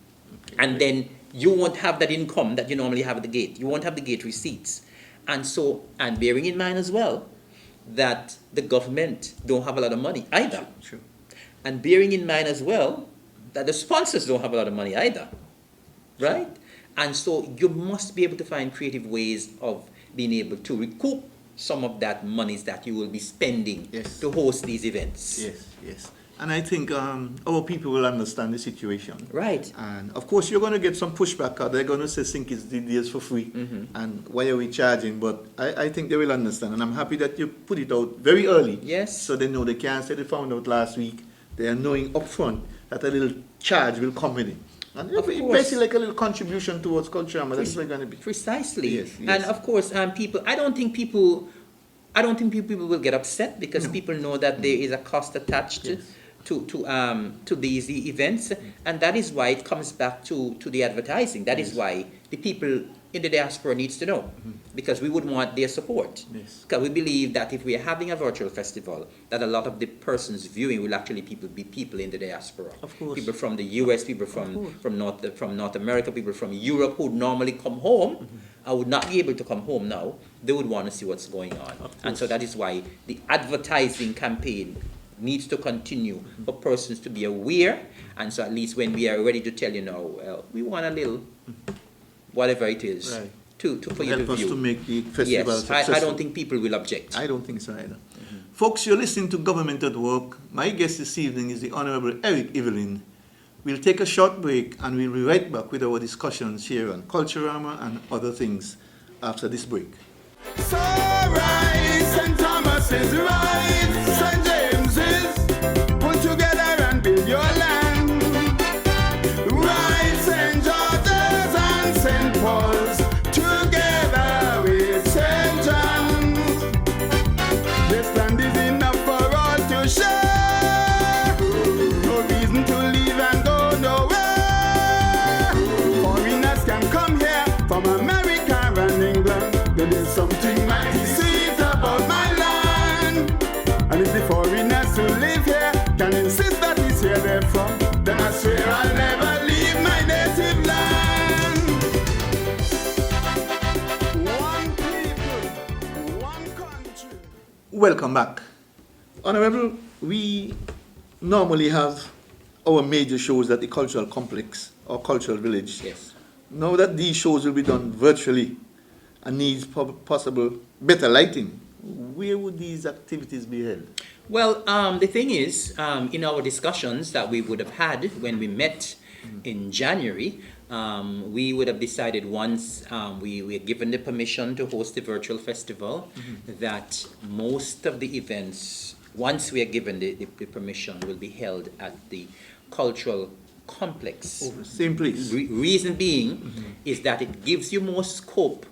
And then you won't have that income that you normally have at the gate. You won't have the gate receipts. And so, and bearing in mind as well that the government don't have a lot of money either. Sure. And bearing in mind as well that the sponsors don't have a lot of money either. Right? And so you must be able to find creative ways of being able to recoup some of that monies that you will be spending to host these events. Yes. And I think our people will understand the situation. Right. And of course, you're going to get some pushback. They're going to say, "Think it's DDS for free, and why are we charging?" But I think they will understand, and I'm happy that you put it out very early. Yes. So they know they can't say they found out last week. They are knowing upfront that a little charge will come with it. And it's basically like a little contribution towards culture, but that's what it's going to be. Precisely. Yes. And of course, people. I don't think people will get upset, because people know that there is a cost attached to these events, and that is why it comes back to the advertising. That is why the people in the diaspora needs to know, because we would want their support. Because we believe that if we are having a virtual festival, that a lot of the persons viewing will actually be people in the diaspora. Of course. People from the US, people from North America, people from Europe who would normally come home. I would not be able to come home now. They would want to see what's going on. And so that is why the advertising campaign needs to continue for persons to be aware. And so at least when we are ready to tell well, we want a little, whatever it is, for you to view. Help us to make the festival successful. I don't think people will object. I don't think so either. Folks, you're listening to Government at Work. My guest this evening is the Honorable Evelyn. We'll take a short break, and we'll be right back with our discussions here on Culturama and other things after this break. So right, St. Thomas is right, St. James is put together and build your land. Right, St. George's and St. Paul's together with St. John's. This land is enough for all to share. No reason to leave and go nowhere. Foreigners can come here from America and England. There is something mighty sweet about my land. And if the foreigners who live here can insist that it's here they're from, then I swear I'll never leave my native land. One people, one country. Welcome back. Honorable, we normally have our major shows at the cultural complex or cultural village. Yes. Now that these shows will be done virtually and needs possible better lighting, where would these activities be held? Well, the thing is, in our discussions that we would have had when we met in January, we would have decided once we were given the permission to host the virtual festival that most of the events once we are given the permission, will be held at the cultural complex. Oh, same place. Reason being is that it gives you more scope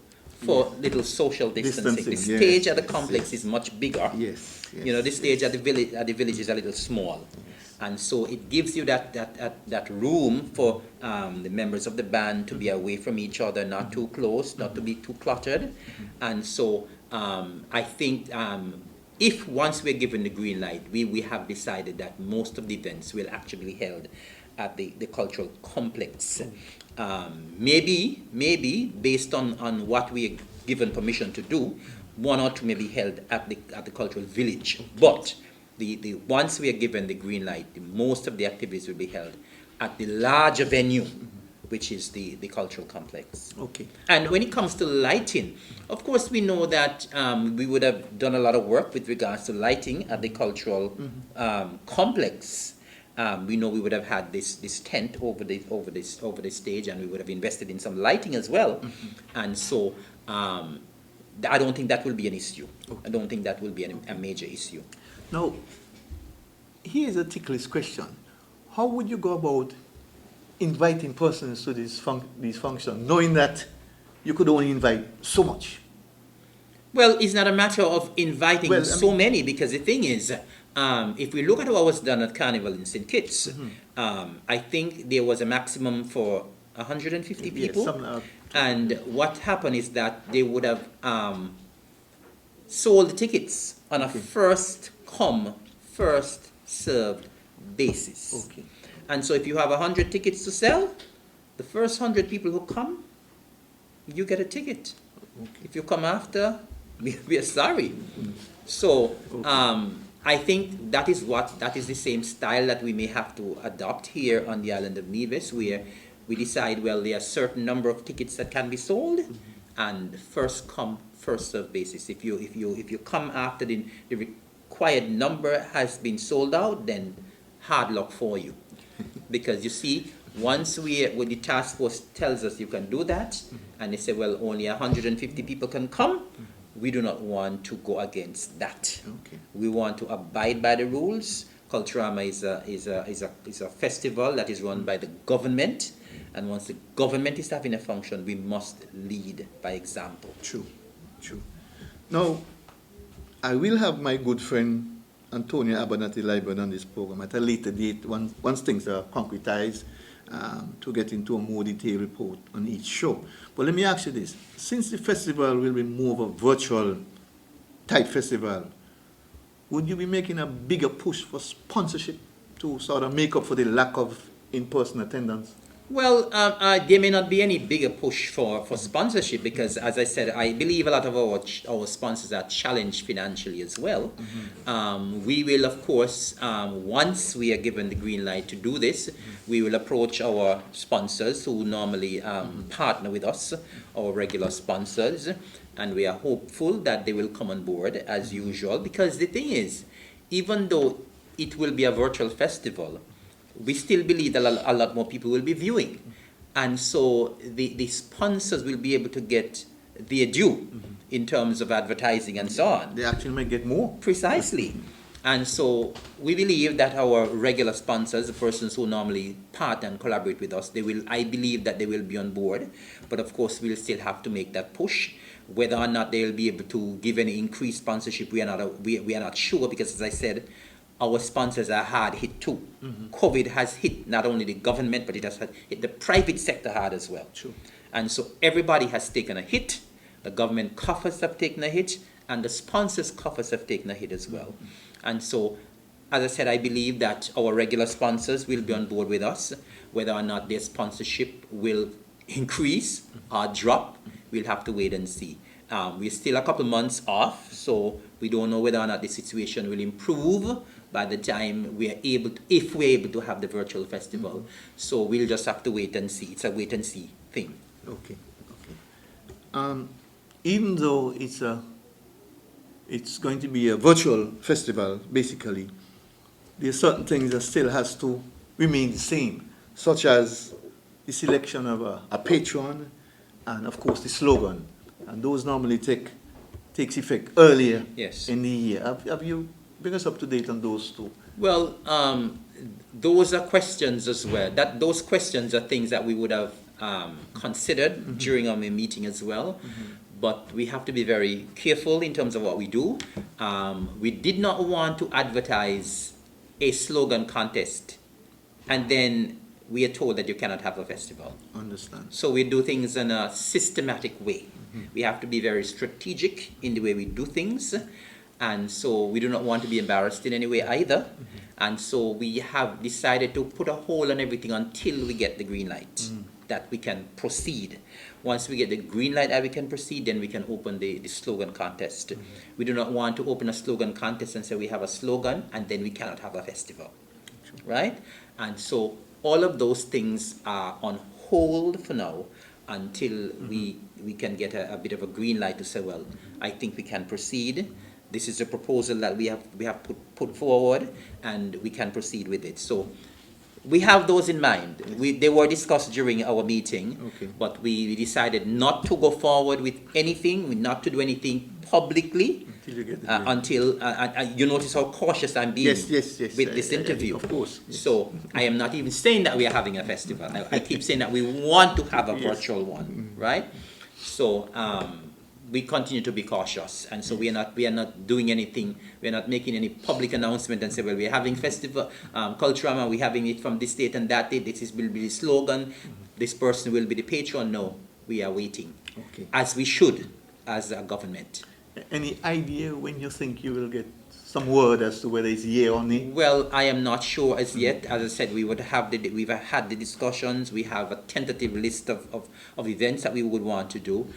for little social distancing. The Distancing, stage yes, at the yes, complex yes. is much bigger. Yes, yes, You know, the stage yes. at the village is a little small. And so it gives you that room for the members of the band to be away from each other, not too close, not to be too cluttered. And so I think if once we're given the green light, we have decided that most of the events will actually be held at the cultural complex. Maybe based on what we are given permission to do, one or two may be held at the cultural village. But the once we are given the green light, most of the activities will be held at the larger venue, which is the cultural complex. Okay. And when it comes to lighting, of course we know that we would have done a lot of work with regards to lighting at the cultural complex. We know we would have had this tent over the stage, and we would have invested in some lighting as well. And so I don't think that will be an issue. I don't think that will be a major issue. Now, here's a ticklish question. How would you go about inviting persons to these functions, knowing that you could only invite so much? Well, it's not a matter of inviting Well, I so mean- many, because the thing is, if we look at what was done at Carnival in St. Kitts, I think there was a maximum for 150 people. Yes, And what happened is that they would have sold the tickets on a first come, first served basis. Okay. And so if you have 100 tickets to sell, the first 100 people who come, you get a ticket. If you come after, we are sorry. So I think that is the same style that we may have to adopt here on the island of Nevis, where we decide, well, there are a certain number of tickets that can be sold, and first come, first served basis. If you come after the required number has been sold out, then hard luck for you. Because you see, once when the task force tells us you can do that, and they say, well, only 150 people can come, we do not want to go against that. Okay. We want to abide by the rules. Culturama is a festival that is run by the government, and once the government is having a function, we must lead by example. True. Now, I will have my good friend Antonia Abernathy Library on this program at a later date, once things are concretized, to get into a more detailed report on each show. But let me ask you this. Since the festival will be more of a virtual type festival, would you be making a bigger push for sponsorship to sort of make up for the lack of in-person attendance? Well, there may not be any bigger push for sponsorship, because, as I said, I believe a lot of our sponsors are challenged financially as well. We will, of course, once we are given the green light to do this, we will approach our sponsors who normally partner with us, our regular sponsors, and we are hopeful that they will come on board as usual, because the thing is, even though it will be a virtual festival, we still believe that a lot more people will be viewing. And so the sponsors will be able to get their due in terms of advertising and so on. They actually might get more. Precisely. And so we believe that our regular sponsors, the persons who normally partner and collaborate with us, I believe that they will be on board. But of course, we'll still have to make that push. Whether or not they'll be able to give any increased sponsorship, we are not sure, because, as I said, our sponsors are hard hit too. COVID has hit not only the government, but it has hit the private sector hard as well. True. And so everybody has taken a hit. The government coffers have taken a hit, and the sponsors' coffers have taken a hit as well. And so, as I said, I believe that our regular sponsors will be on board with us. Whether or not their sponsorship will increase or drop, we'll have to wait and see. We're still a couple months off, so we don't know whether or not the situation will improve by the time if we're able to have the virtual festival. So we'll just have to wait and see. It's a wait and see thing. Okay. Even though it's going to be a virtual festival, basically, there are certain things that still has to remain the same, such as the selection of a patron, and of course the slogan, and those normally takes effect earlier Yes. in the year. Have you bring us up to date on those two. Well, those are questions as well. Those questions are things that we would have considered during our meeting as well. But we have to be very careful in terms of what we do. We did not want to advertise a slogan contest, and then we are told that you cannot have a festival. Understand. So we do things in a systematic way. We have to be very strategic in the way we do things, and so we do not want to be embarrassed in any way either. And so we have decided to put a hold on everything until we get the green light that we can proceed. Once we get the green light that we can proceed, then we can open the slogan contest. We do not want to open a slogan contest and say we have a slogan and then we cannot have a festival, right? And so all of those things are on hold for now until we can get a bit of a green light to say, well, I think we can proceed. This is a proposal that we have put forward, and we can proceed with it. So we have those in mind. They were discussed during our meeting, but we decided not to go forward with anything, not to do anything publicly Until you get the until you notice how cautious I'm being yes. with this interview. Of course. Yes. So I am not even saying that we are having a festival. I keep saying that we want to have a virtual one, right? So we continue to be cautious, and so we are not doing anything. We are not making any public announcement and say, well, we are having festival, Culturama, we're having it from this date and that date. This will be the slogan. This person will be the patron. No, we are waiting, as we should, as a government. Any idea when you think you will get some word as to whether it's yea or nay? Well, I am not sure as yet. As I said, we've had the discussions. We have a tentative list of events that we would want to do.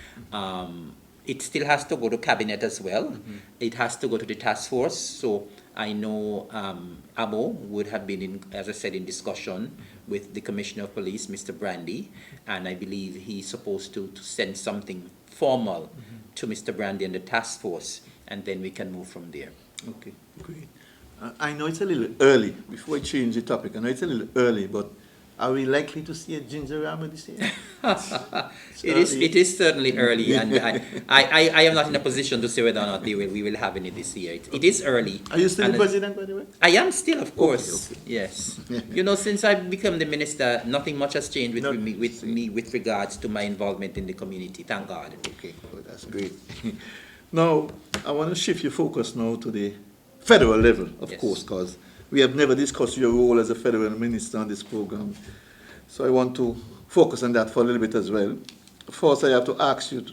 It still has to go to cabinet as well. It has to go to the task force. So I know Amo would have been, as I said, in discussion with the Commissioner of Police, Mr. Brandy, and I believe he's supposed to send something formal to Mr. Brandy and the task force, and then we can move from there. Okay, great. I know it's a little early. Before I change the topic, I know it's a little early, but are we likely to see a Gingerama this year? It is certainly early, and I am not in a position to say whether or not we will have any this year. It is early. Are you still the president, by the way? I am still, of course. Okay. Yes. You know, since I've become the minister, nothing much has changed with me with regards to my involvement in the community. Thank God. Okay, well, that's great. Now, I want to shift your focus now to the federal level, of course, because we have never discussed your role as a federal minister on this program. So I want to focus on that for a little bit as well. First, I have to ask you,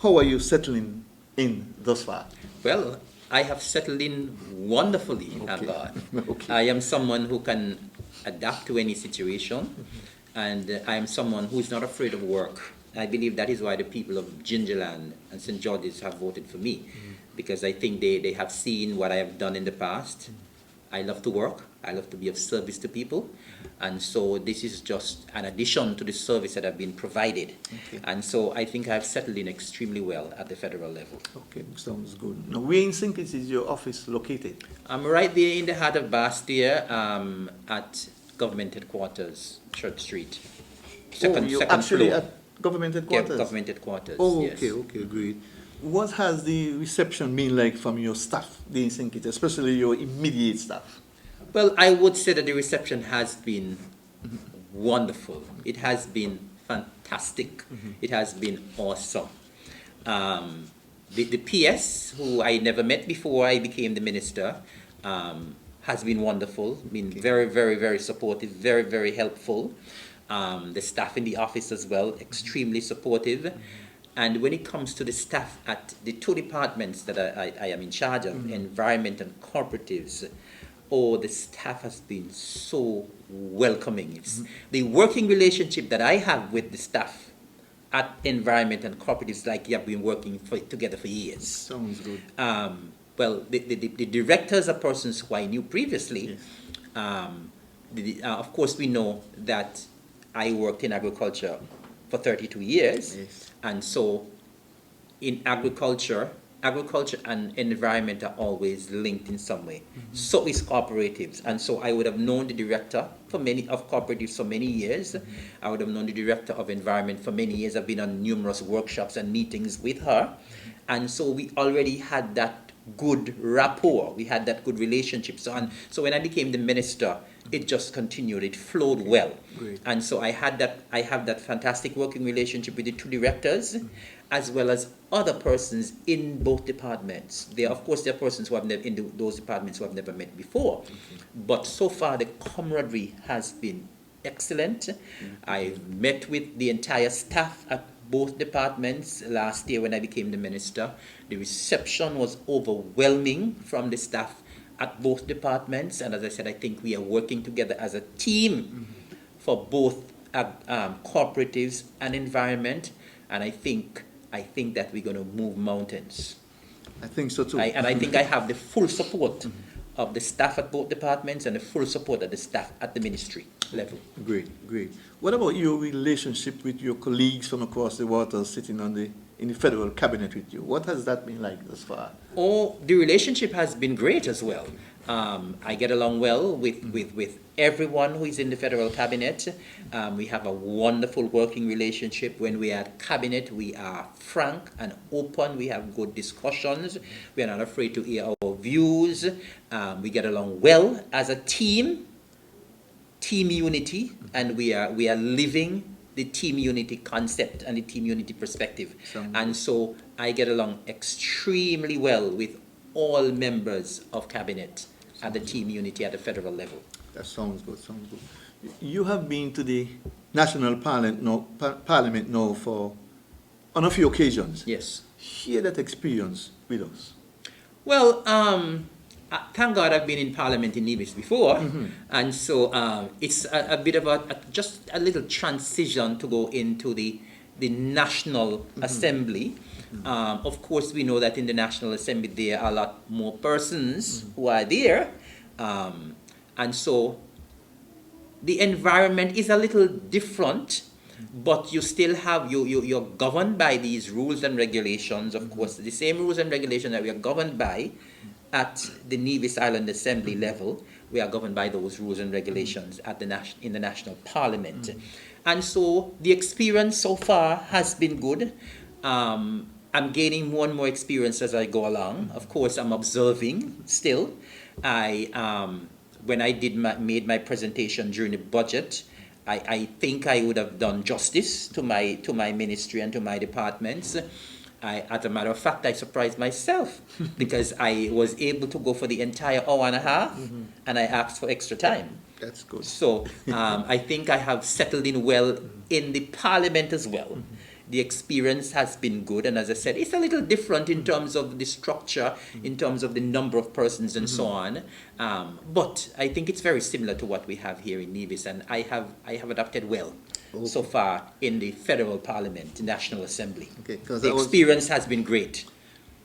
how are you settling in thus far? Well, I have settled in wonderfully, thank God. I am someone who can adapt to any situation, and I am someone who is not afraid of work. I believe that is why the people of Gingerland and St. George's have voted for me, because I think they have seen what I have done in the past. I love to work. I love to be of service to people. And so this is just an addition to the service that have been provided. And so I think I've settled in extremely well at the federal level. Okay, sounds good. Now, where in St. Kitts is your office located? I'm right there in the heart of Bastia at government headquarters, Church Street. Second actually floor. At government headquarters? Yeah, government headquarters, Oh, yes. okay, great. What has the reception been like from your staff there in St. Kitts, especially your immediate staff? Well, I would say that the reception has been wonderful. It has been fantastic. It has been awesome. The PS, who I never met before I became the minister, has been wonderful, been very, very, very supportive, very, very helpful. The staff in the office as well, extremely supportive. And when it comes to the staff at the two departments that I am in charge of, environment and cooperatives, the staff has been so welcoming. It's the working relationship that I have with the staff at environment and cooperatives, like you have been working together for years. Sounds good. Well, the directors are persons who I knew previously. Yes. Of course, we know that I worked in agriculture for 32 years. Yes. And so in agriculture and environment are always linked in some way. So is cooperatives. And so I would have known the director of cooperatives for many years. I would have known the director of environment for many years. I've been on numerous workshops and meetings with her. And so we already had that good rapport. We had that good relationship. So when I became the minister, it just continued. It flowed well. Great. And so I have that fantastic working relationship with the two directors, as well as other persons in both departments. There are persons who have never in those departments who have never met before, but so far the camaraderie has been excellent. I've met with the entire staff at both departments last year when I became the minister. The reception was overwhelming from the staff at both departments, and as I said, I think we are working together as a team for both cooperatives and environment, and I think that we're going to move mountains. I think so too. I think I have the full support of the staff at both departments and the full support of the staff at the ministry level. Great, great. What about your relationship with your colleagues from across the water sitting in the federal cabinet with you? What has that been like thus far? Oh, the relationship has been great as well. I get along well with everyone who is in the federal cabinet. We have a wonderful working relationship. When we are at cabinet, we are frank and open. We have good discussions. We are not afraid to hear our views. We get along well as a team unity, and we are living the team unity concept and the team unity perspective. And so I get along extremely well with all members of cabinet at the team unity at the federal level. That sounds good, You have been to the national parliament now on a few occasions. Yes. Share that experience with us. Well, thank God I've been in Parliament in Nevis before, and so it's a bit of just a little transition to go into the National Assembly. Of course, we know that in the National Assembly there are a lot more persons who are there, and so the environment is a little different, but you still have, you're governed by these rules and regulations, of course, the same rules and regulations that we are governed by at the Nevis Island Assembly level. We are governed by those rules and regulations at in the National Parliament. And so the experience so far has been good. I'm gaining more and more experience as I go along. Of course, I'm observing still. When I made my presentation during the budget, I think I would have done justice to my ministry and to my departments. As a matter of fact, I surprised myself because I was able to go for the entire hour and a half, and I asked for extra time. That's good. So I think I have settled in well in the Parliament as well. The experience has been good, and as I said, it's a little different in terms of the structure, in terms of the number of persons and so on. But I think it's very similar to what we have here in Nevis, and I have adapted well so far in the Federal Parliament, the National Assembly. Okay, the experience has been great.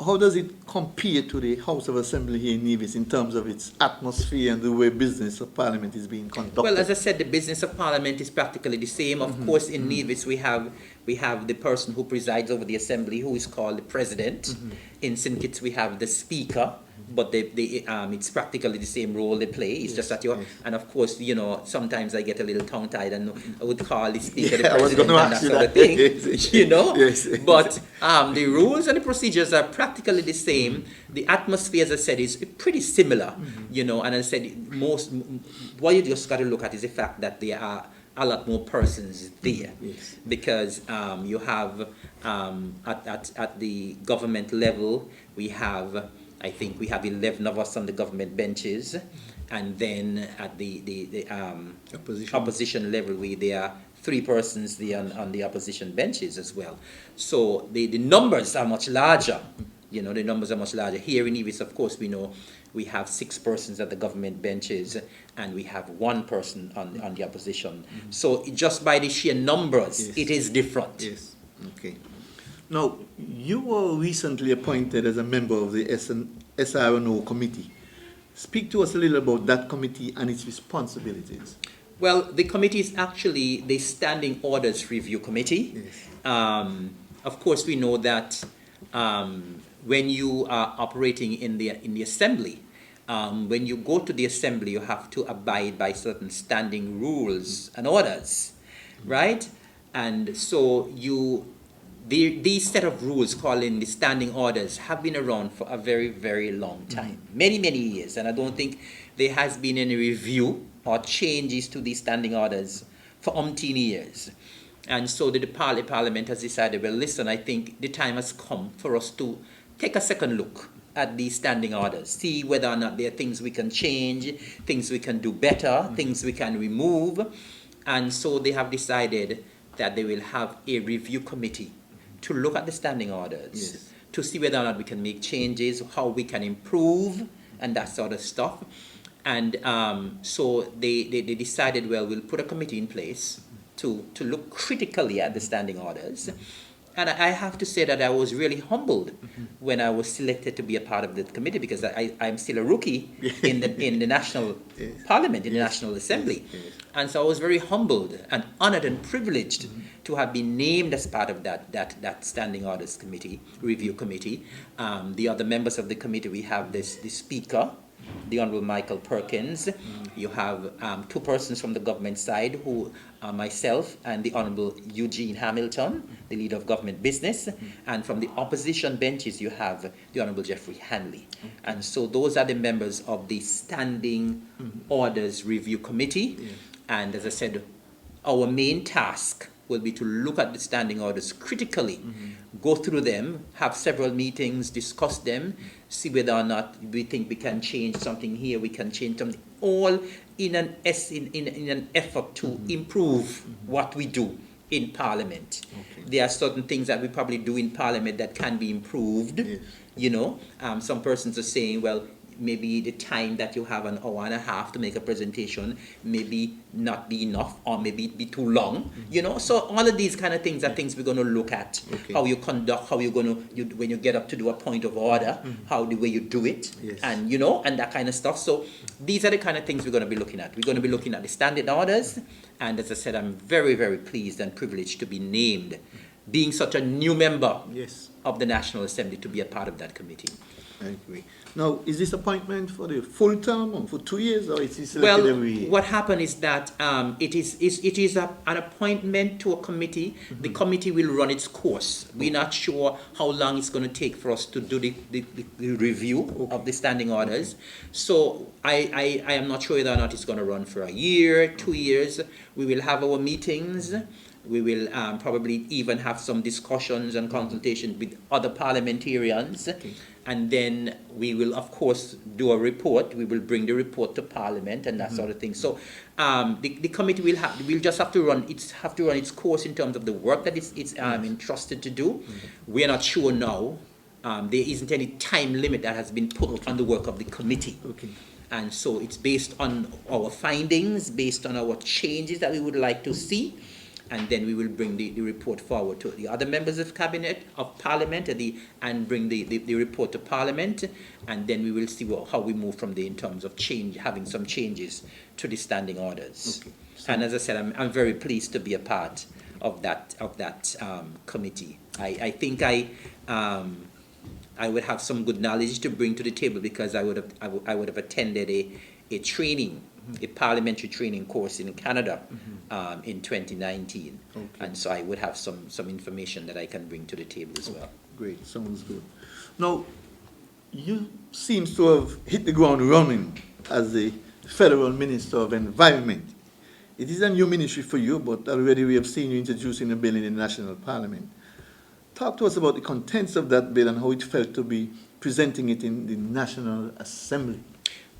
How does it compare to the House of Assembly here in Nevis in terms of its atmosphere and the way business of Parliament is being conducted? Well, as I said, the business of Parliament is practically the same. Of course, in Nevis we have the person who presides over the Assembly, who is called the President. In St. Kitts we have the Speaker, but it's practically the same role they play. It's just that and of course, sometimes I get a little tongue-tied and I would call the Speaker the President and that sort of thing, Yes. But the rules and the procedures are practically the same. The atmosphere, as I said, is pretty similar, and as I said, what you just got to look at is the fact that there are a lot more persons there, because you have at the government level I think we have 11 of us on the government benches, and then at the opposition level there are 3 persons there on the opposition benches as well. So the numbers are much larger. The numbers are much larger. Here in Nevis, of course, we know we have 6 persons at the government benches, and we have 1 person on the opposition. So just by the sheer numbers, it is different. Yes. Okay. Now, you were recently appointed as a member of the SRNO committee. Speak to us a little about that committee and its responsibilities. Well, the committee is actually the Standing Orders Review Committee. Yes. Of course, we know that when you are operating in the assembly, when you go to the assembly, you have to abide by certain standing rules and orders, right? And so these set of rules called in the standing orders have been around for a very, very long time, many, many years, and I don't think there has been any review or changes to these standing orders for umpteen years. And so the Parliament has decided, well, listen, I think the time has come for us to take a second look at these standing orders, see whether or not there are things we can change, things we can do better, things we can remove. And so they have decided that they will have a review committee to look at the standing orders, to see whether or not we can make changes, how we can improve, and that sort of stuff. And so they decided, well, we'll put a committee in place to look critically at the standing orders. And I have to say that I was really humbled when I was selected to be a part of the committee, because I'm still a rookie in the National Parliament, in the National Assembly. And so I was very humbled and honored and privileged to have been named as part of that Standing Orders Committee, Review Committee. The other members of the committee, we have the Speaker, the Honourable Michael Perkins. You have two persons from the government side, who are myself and the Honourable Eugene Hamilton, the leader of government business. And from the opposition benches, you have the Honourable Jeffrey Hanley. And so those are the members of the Standing Orders Review Committee. And as I said, our main task will be to look at the standing orders critically, go through them, have several meetings, discuss them, see whether or not we think we can change something here, we can change something, all in an effort to improve what we do in Parliament. There are certain things that we probably do in Parliament that can be improved. You know, some persons are saying, well, maybe the time that you have, an hour and a half to make a presentation, maybe not be enough, or maybe it be too long, you know. So all of these kind of things are things we're going to look at. How you conduct, how you're going to, when you get up to do a point of order, how the way you do it, and you know, and that kind of stuff. So these are the kind of things we're going to be looking at. We're going to be looking at the standing orders, and as I said, I'm very, very pleased and privileged to be named, being such a new member of the National Assembly, to be a part of that committee. I agree. Now, is this appointment for the full term, or for 2 years, or is it selected every year? Well, what happened is that it is an appointment to a committee. The committee will run its course. We're not sure how long it's going to take for us to do the review of the standing orders. So I am not sure whether or not it's going to run for a year, 2 years. We will have our meetings. We will probably even have some discussions and consultation with other parliamentarians. And then we will, of course, do a report. We will bring the report to Parliament and that sort of thing. So the committee will just have to run its course in terms of the work that it's entrusted to do. We are not sure now. There isn't any time limit that has been put on the work of the committee. And so it's based on our findings, based on our changes that we would like to see. And then we will bring the report forward to the other members of Cabinet, of Parliament, and bring the report to Parliament. And then we will see how we move from there in terms of having some changes to the standing orders. And as I said, I'm very pleased to be a part of that committee. I think I would have some good knowledge to bring to the table, because I would have attended a training, a parliamentary training course in Canada in 2019. And so I would have some information that I can bring to the table as well. Great, sounds good. Now, you seem to have hit the ground running as the Federal Minister of Environment. It is a new ministry for you, but already we have seen you introducing a bill in the National Parliament. Talk to us about the contents of that bill and how it felt to be presenting it in the National Assembly.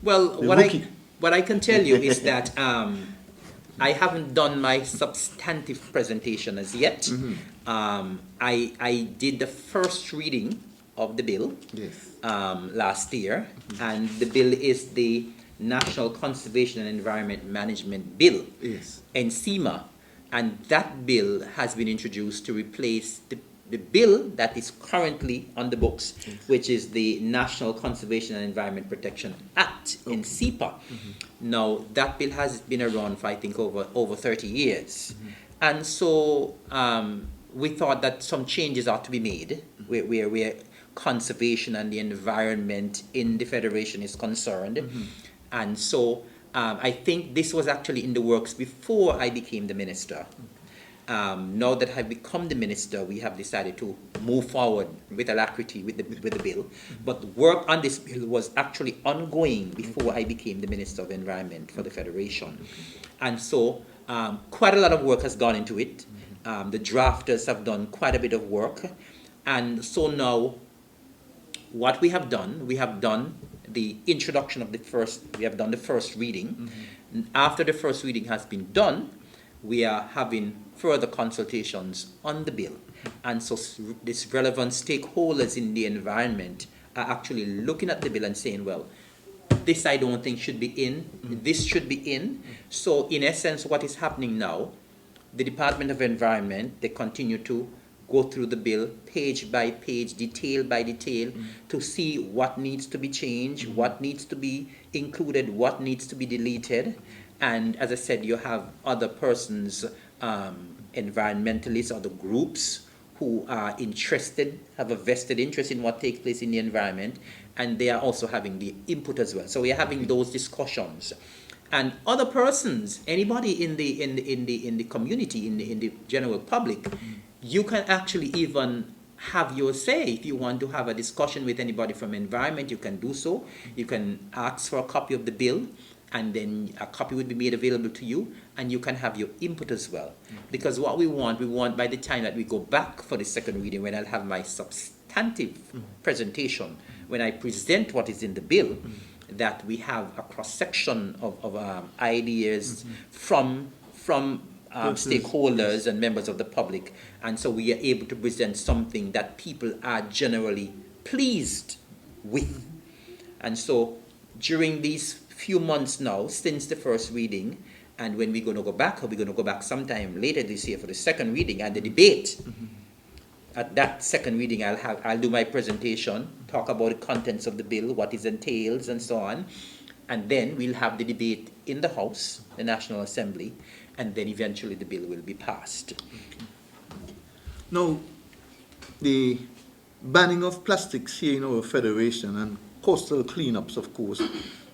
Well, what I can tell you is that I haven't done my substantive presentation as yet. I did the first reading of the bill last year, and the bill is the National Conservation and Environment Management Bill, NCEMA, and that bill has been introduced to replace the bill that is currently on the books, which is the National Conservation and Environment Protection Act, NCEPA. Now, that bill has been around for, I think, over 30 years. And so we thought that some changes ought to be made where conservation and the environment in the Federation is concerned. And so I think this was actually in the works before I became the minister. now that I've become the minister, we have decided to move forward with alacrity with the bill. But work on this bill was actually ongoing before I became the Minister of Environment for the Federation. And so quite a lot of work has gone into it. The drafters have done quite a bit of work. And so now what we have done the introduction of we have done the first reading. After the first reading has been done, we are having further consultations on the bill. And so these relevant stakeholders in the environment are actually looking at the bill and saying, well, this I don't think should be in, this should be in. So in essence, what is happening now, the Department of Environment, they continue to go through the bill page by page, detail by detail, to see what needs to be changed, what needs to be included, what needs to be deleted. And as I said, you have other persons, environmentalists, other groups who are interested, have a vested interest in what takes place in the environment, and they are also having the input as well. So we are having those discussions. And other persons, anybody in the community, in the general public, you can actually even have your say. If you want to have a discussion with anybody from environment, you can do so. You can ask for a copy of the bill, and then a copy would be made available to you, and you can have your input as well. Because what we want by the time that we go back for the second reading, when I'll have my substantive presentation, when I present what is in the bill, that we have a cross-section of ideas from stakeholders and members of the public, and so we are able to present something that people are generally pleased with. And so during these few months now, since the first reading, and when we're going to go back, sometime later this year for the second reading and the debate. At that second reading, I'll do my presentation, talk about the contents of the bill, what it entails, and so on, and then we'll have the debate in the House, the National Assembly, and then eventually the bill will be passed. Now, the banning of plastics here in our federation and coastal cleanups, of course,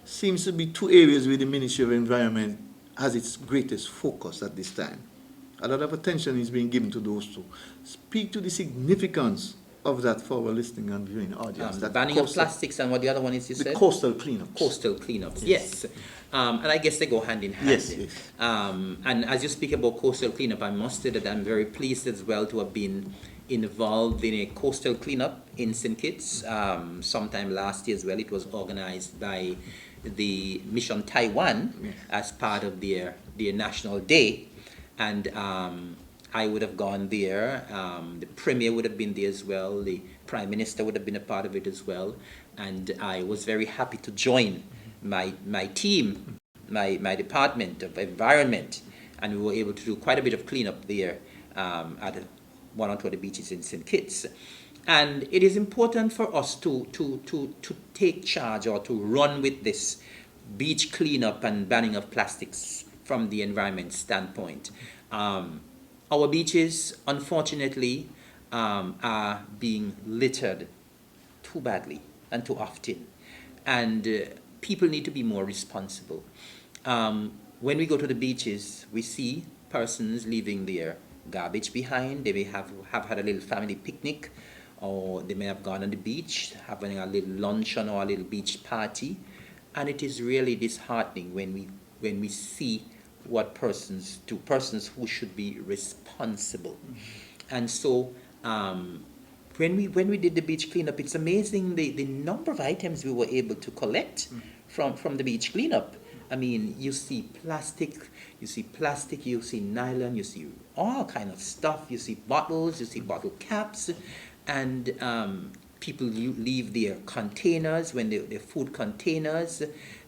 seems to be two areas where the Ministry of Environment has its greatest focus at this time. A lot of attention is being given to those two. Speak to the significance of that for our listening and viewing audience. The banning of plastics, and what the other one is, you said? Coastal cleanups. Coastal cleanups, yes. And I guess they go hand in hand. Yes. And as you speak about coastal cleanup, I must say that I'm very pleased as well to have been involved in a coastal cleanup in St. Kitts. Sometime last year as well, it was organized by the Mission Taiwan as part of their National Day. And I would have gone there. The Premier would have been there as well. The Prime Minister would have been a part of it as well. And I was very happy to join my team, my Department of Environment. And we were able to do quite a bit of cleanup there at one or two of the beaches in St. Kitts. And it is important for us to take charge or to run with this beach cleanup and banning of plastics from the environment standpoint. Our beaches, unfortunately, are being littered too badly and too often. And people need to be more responsible. When we go to the beaches, we see persons leaving their garbage behind. They may have had a little family picnic, or they may have gone on the beach, having a little luncheon or a little beach party. And it is really disheartening when we see what persons who should be responsible. And so when we did the beach cleanup, it's amazing the number of items we were able to collect from the beach cleanup. I mean, you see plastic, you see nylon, you see all kind of stuff, you see bottles, you see bottle caps, and people leave their containers, their food containers,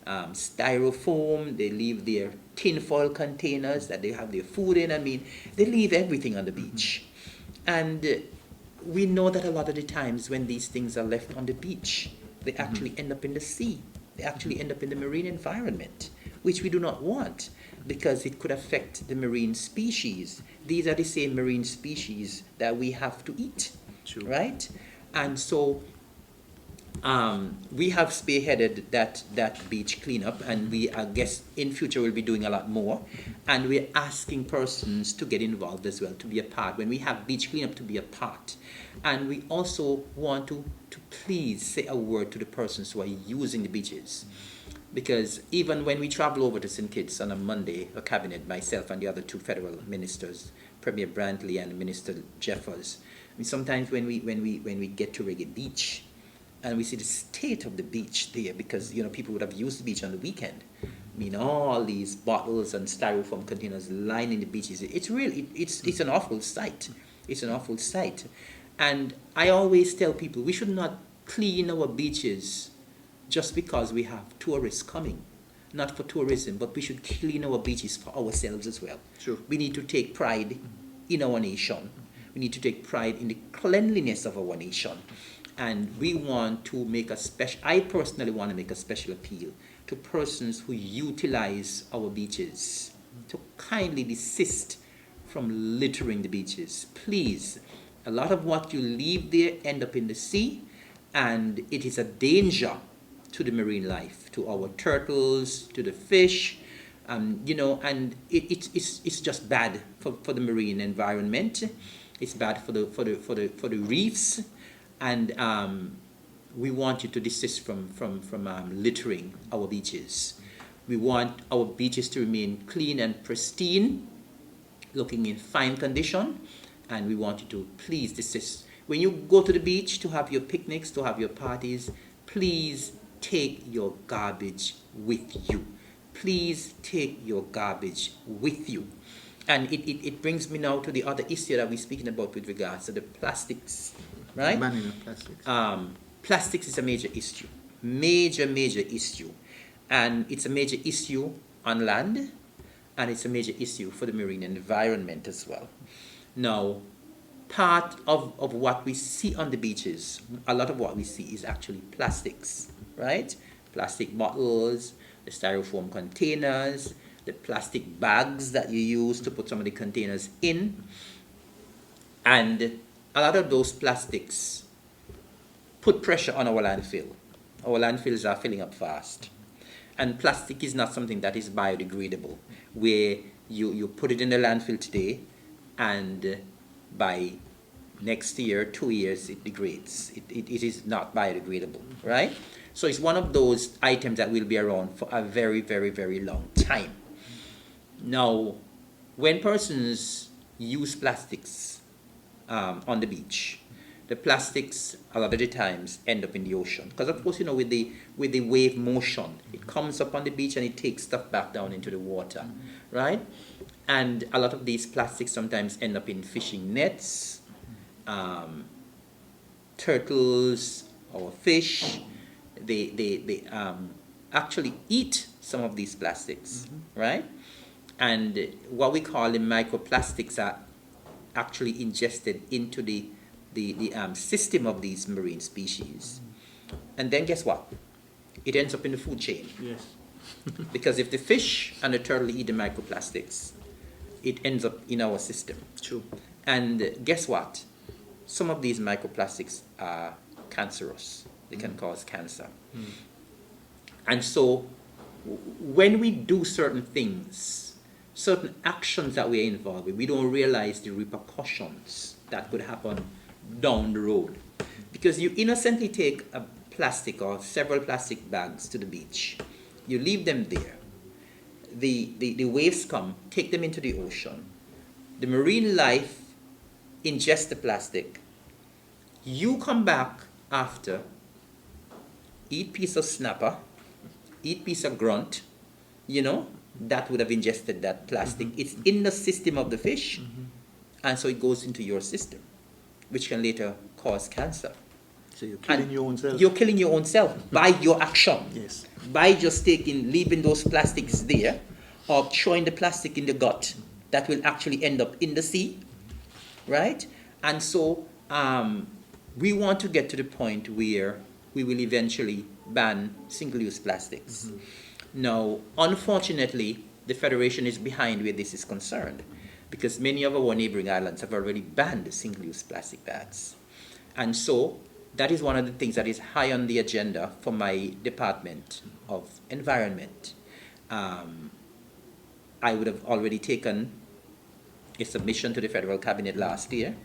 styrofoam, they leave their tinfoil containers that they have their food in. I mean, they leave everything on the beach. And we know that a lot of the times when these things are left on the beach, they actually end up in the sea. They actually end up in the marine environment, which we do not want, because it could affect the marine species. These are the same marine species that we have to eat, right? And so We have spearheaded that beach cleanup, and I guess in future we'll be doing a lot more. And we're asking persons to get involved as well, to be a part. When we have beach cleanup, to be a part. And we also want to please say a word to the persons who are using the beaches. Because even when we travel over to St. Kitts on a Monday, a cabinet, myself and the other two federal ministers, Premier Brantley and Minister Jeffers, I mean, sometimes when we get to Reggae Beach, and we see the state of the beach there, because people would have used the beach on the weekend. I mean, all these bottles and styrofoam containers lining the beaches. It's really it's an awful sight. It's an awful sight. And I always tell people we should not clean our beaches just because we have tourists coming. Not for tourism, but we should clean our beaches for ourselves as well. Sure. We need to take pride in our nation. We need to take pride in the cleanliness of our nation. And we want to make I personally want to make a special appeal to persons who utilize our beaches to kindly desist from littering the beaches. Please, a lot of what you leave there end up in the sea, and it is a danger to the marine life, to our turtles, to the fish, and it's just bad for the marine environment. It's bad for the reefs. And we want you to desist from littering our beaches. We want our beaches to remain clean and pristine, looking in fine condition, and we want you to please desist. When you go to the beach to have your picnics, to have your parties, please take your garbage with you. Please take your garbage with you. And it brings me now to the other issue that we're speaking about with regards to the plastics. Right? Banning of plastics. Plastics is a major issue. Major issue. And it's a major issue on land, and it's a major issue for the marine environment as well. Now, part of what we see on the beaches, a lot of what we see is actually plastics, right? Plastic bottles, the styrofoam containers, the plastic bags that you use to put some of the containers in. And a lot of those plastics put pressure on our landfill. Our landfills are filling up fast. And plastic is not something that is biodegradable, where you put it in the landfill today, and by next year, 2 years, it degrades. It is not biodegradable, right? So it's one of those items that will be around for a very, very, very long time. Now, when persons use plastics on the beach, the plastics a lot of the times end up in the ocean, because of course with the wave motion, it comes up on the beach and it takes stuff back down into the water, right? And a lot of these plastics sometimes end up in fishing nets, turtles or fish. They actually eat some of these plastics, right? And what we call the microplastics are actually ingested into the system of these marine species. And then guess what? It ends up in the food chain. Yes. Because if the fish and the turtle eat the microplastics, it ends up in our system. True. And guess what? Some of these microplastics are cancerous. They can cause cancer. And so when we do certain things, certain actions that we're involved with, we don't realize the repercussions that could happen down the road. Because you innocently take a plastic or several plastic bags to the beach, you leave them there, the waves come, take them into the ocean, the marine life ingests the plastic, you come back after, eat piece of snapper, eat piece of grunt, that would have ingested that plastic. It's in the system of the fish, and so it goes into your system, which can later cause cancer. So you're killing your own self. You're killing your own self by your action. Yes. By just leaving those plastics there, or throwing the plastic in the gut, that will actually end up in the sea, right? And so we want to get to the point where we will eventually ban single-use plastics. Now, unfortunately, the Federation is behind where this is concerned, because many of our neighboring islands have already banned single-use plastic bags. And so that is one of the things that is high on the agenda for my Department of Environment. I would have already taken a submission to the federal cabinet last year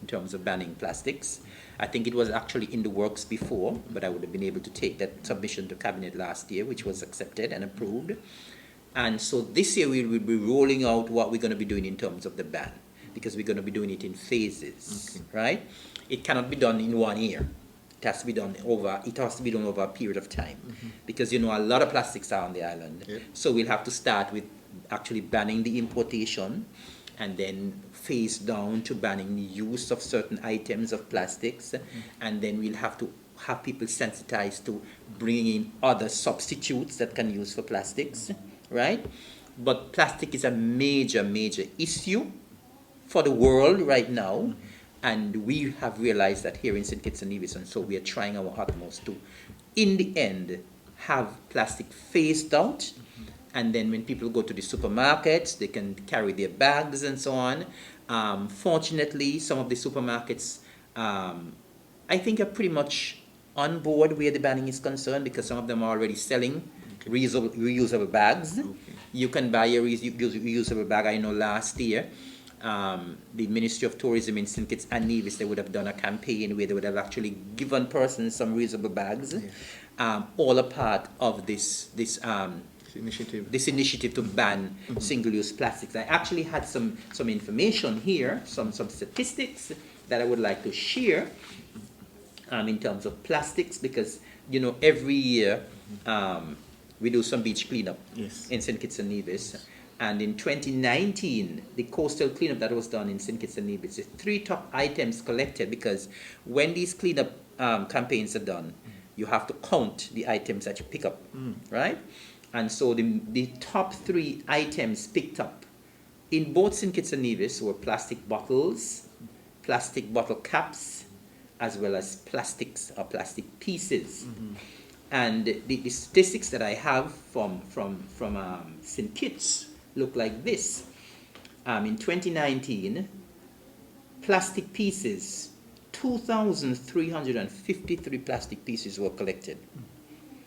in terms of banning plastics. I think it was actually in the works before, but I would have been able to take that submission to cabinet last year, which was accepted and approved. And so this year we will be rolling out what we're going to be doing in terms of the ban, because we're going to be doing it in phases, right? It cannot be done in 1 year. It has to be done over a period of time, because a lot of plastics are on the island. Yep. So we'll have to start with actually banning the importation, and then phase down to banning the use of certain items of plastics, and then we'll have to have people sensitized to bringing in other substitutes that can use for plastics, right? But plastic is a major, major issue for the world right now, and we have realized that here in St. Kitts and Nevis, and so we are trying our utmost to, in the end, have plastic phased out. And then when people go to the supermarkets, they can carry their bags and so on. Fortunately, some of the supermarkets, I think, are pretty much on board where the banning is concerned, because some of them are already selling reusable bags. You can buy a reusable bag. I know last year, the Ministry of Tourism in St. Kitts and Nevis, they would have done a campaign where they would have actually given persons some reusable bags, all a part of this initiative to ban single-use plastics. I actually had some information here, some statistics that I would like to share in terms of plastics, because every year we do some beach cleanup in St. Kitts and Nevis. And in 2019, the coastal cleanup that was done in St. Kitts and Nevis, the 3 top items collected, because when these cleanup campaigns are done, you have to count the items that you pick up, right? And so the top 3 items picked up in both St. Kitts and Nevis were plastic bottles, plastic bottle caps, as well as plastics or plastic pieces. And the statistics that I have from St. Kitts look like this. In 2019, plastic pieces, 2,353 plastic pieces were collected.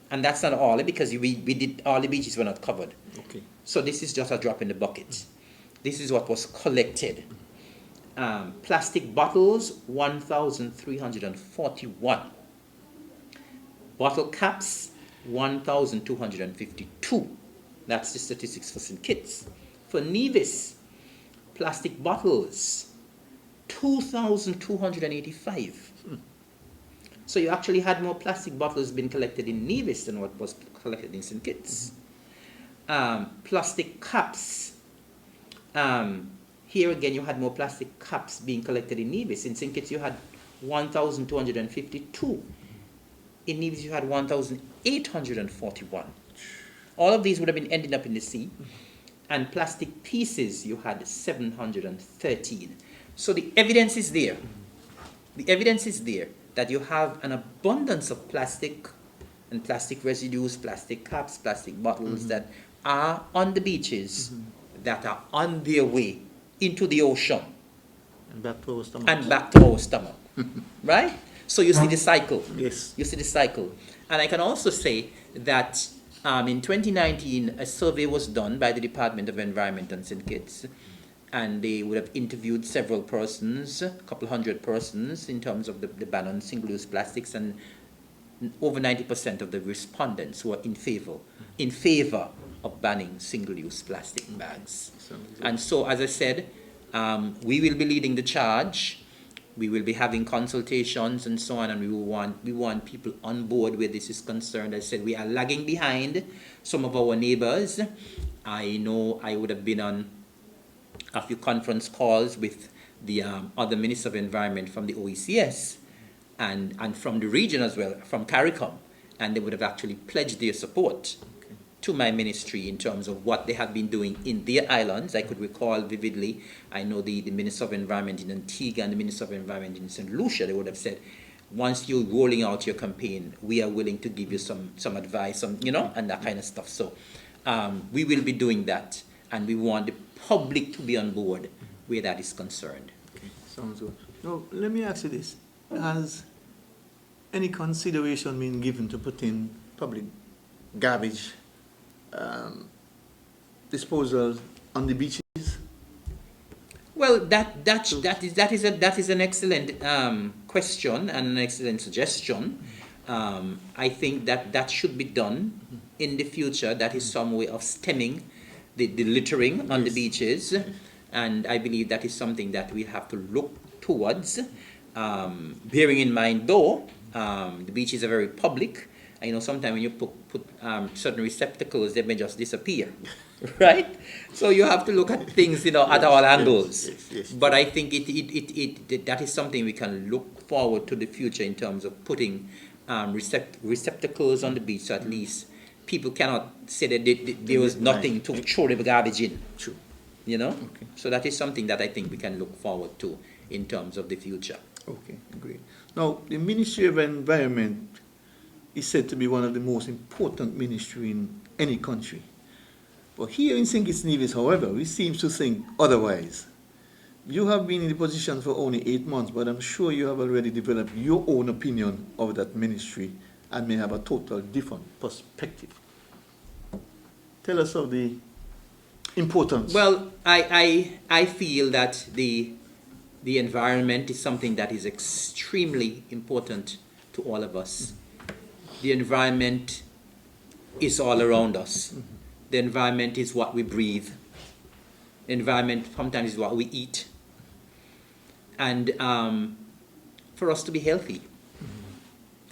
And that's not all, because we did, all the beaches were not covered. Okay. So this is just a drop in the bucket. This is what was collected. Plastic bottles, 1,341. Bottle caps, 1,252. That's the statistics for St. Kitts. For Nevis, plastic bottles, 2,285. So you actually had more plastic bottles being collected in Nevis than what was collected in St. Kitts. Plastic cups. Here again, you had more plastic cups being collected in Nevis. In St. Kitts, you had 1,252. In Nevis, you had 1,841. All of these would have been ending up in the sea. And plastic pieces, you had 713. So the evidence is there. The evidence is there that you have an abundance of plastic and plastic residues, plastic cups, plastic bottles that are on the beaches, that are on their way into the ocean. And back to our stomach. Right? So you see the cycle. Yes. You see the cycle. And I can also say that in 2019, a survey was done by the Department of Environment in St. Kitts, and they would have interviewed several persons, a couple hundred persons, in terms of the ban on single-use plastics, and over 90% of the respondents were in favor of banning single-use plastic bags. And so, as I said, we will be leading the charge. We will be having consultations and so on, and we want people on board where this is concerned. As I said, we are lagging behind some of our neighbors. I know I would have been on a few conference calls with the other Minister of Environment from the OECS and from the region as well, from CARICOM, and they would have actually pledged their support to my ministry in terms of what they have been doing in their islands. I could recall vividly, I know the Minister of Environment in Antigua and the Minister of Environment in St. Lucia, they would have said, once you're rolling out your campaign, we are willing to give you some advice, and that kind of stuff. So we will be doing that, and we want the public to be on board where that is concerned. Okay, sounds good. Now, let me ask you this. As any consideration being given to putting public garbage disposal on the beaches? Well, that is an excellent question and an excellent suggestion. I think that should be done in the future. That is some way of stemming the littering on the beaches, and I believe that is something that we have to look towards. Bearing in mind, though, the beaches are very public. I know sometimes when you put certain receptacles, they may just disappear. Right? So you have to look at things, at all angles. Yes. But I think that is something we can look forward to the future in terms of putting receptacles on the beach, so at least people cannot say that there was nothing to throw the garbage in. True. Okay. So that is something that I think we can look forward to in terms of the future. Okay, great. Now, the Ministry of Environment is said to be one of the most important ministries in any country. But here in St. Kitts Nevis, however, we seem to think otherwise. You have been in the position for only 8 months, but I'm sure you have already developed your own opinion of that ministry and may have a total different perspective. Tell us of the importance. Well, I feel that the environment is something that is extremely important to all of us. The environment is all around us. The environment is what we breathe. The environment sometimes is what we eat. And for us to be healthy,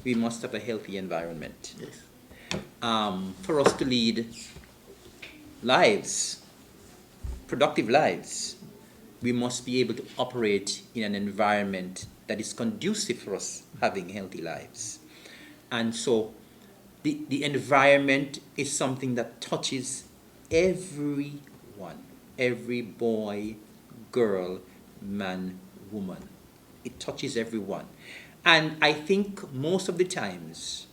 we must have a healthy environment. Yes. For us to lead lives, productive lives, we must be able to operate in an environment that is conducive for us having healthy lives. And so the environment is something that touches everyone, every boy, girl, man, woman. It touches everyone. And I think most of the times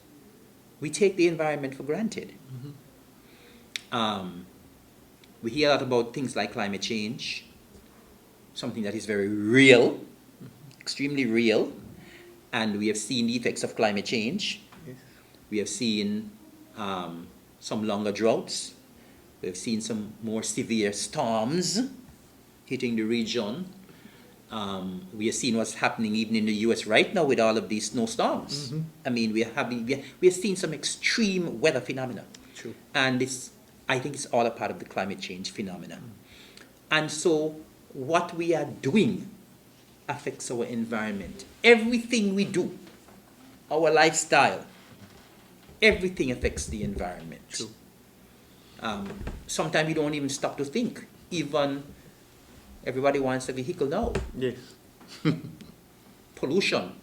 we take the environment for granted. We hear a lot about things like climate change, something that is very real, extremely real, and we have seen the effects of climate change. Yes. We have seen some longer droughts. We have seen some more severe storms hitting the region. We have seen what's happening even in the U.S. right now with all of these snowstorms. I mean, we have seen some extreme weather phenomena. True. And I think it's all a part of the climate change phenomena. And so what we are doing affects our environment. Everything we do, our lifestyle, everything affects the environment. True. Sometimes you don't even stop to think. Even everybody wants a vehicle now. Yes. Pollution.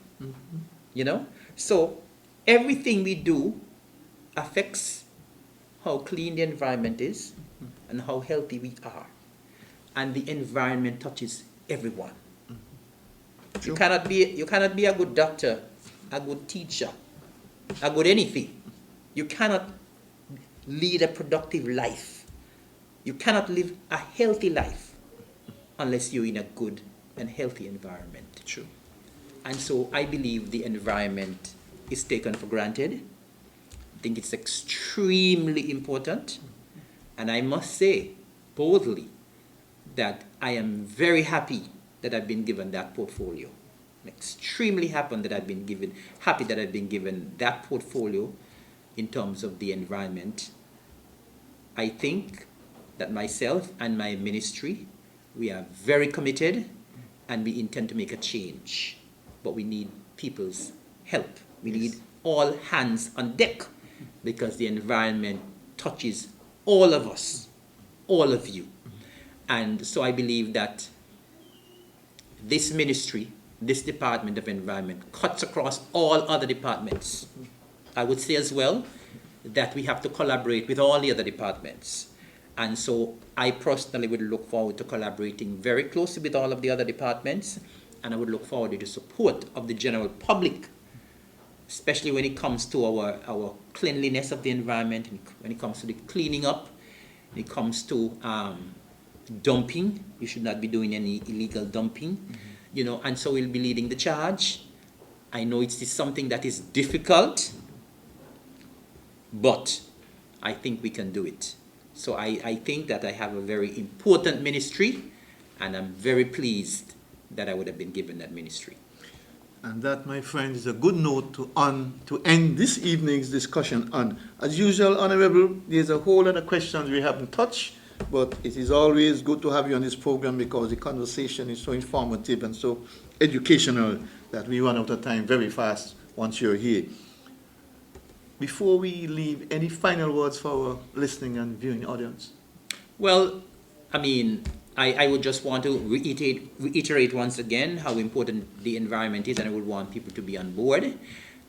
So everything we do affects how clean the environment is and how healthy we are. And the environment touches everyone. You cannot be a good doctor, a good teacher, a good anything. You cannot lead a productive life. You cannot live a healthy life unless you're in a good and healthy environment. True. And so I believe the environment is taken for granted. I think it's extremely important. And I must say boldly that I am very happy that I've been given that portfolio. I'm extremely happy that I've been given that portfolio in terms of the environment. I think that myself and my ministry, we are very committed and we intend to make a change. But we need people's help. We need all hands on deck because the environment touches all of us, all of you. And so I believe that this ministry, this Department of Environment, cuts across all other departments. I would say as well that we have to collaborate with all the other departments. And so I personally would look forward to collaborating very closely with all of the other departments, and I would look forward to the support of the general public, especially when it comes to our cleanliness of the environment, when it comes to the cleaning up, when it comes to dumping. You should not be doing any illegal dumping, and so we'll be leading the charge. I know it is something that is difficult, but I think we can do it. So I think that I have a very important ministry, and I'm very pleased that I would have been given that ministry. And that, my friend, is a good note to end this evening's discussion on. As usual, Honorable, there's a whole lot of questions we haven't touched, but it is always good to have you on this program because the conversation is so informative and so educational that we run out of time very fast once you're here. Before we leave, any final words for our listening and viewing audience? Well, I mean, I would just want to reiterate once again how important the environment is, and I would want people to be on board.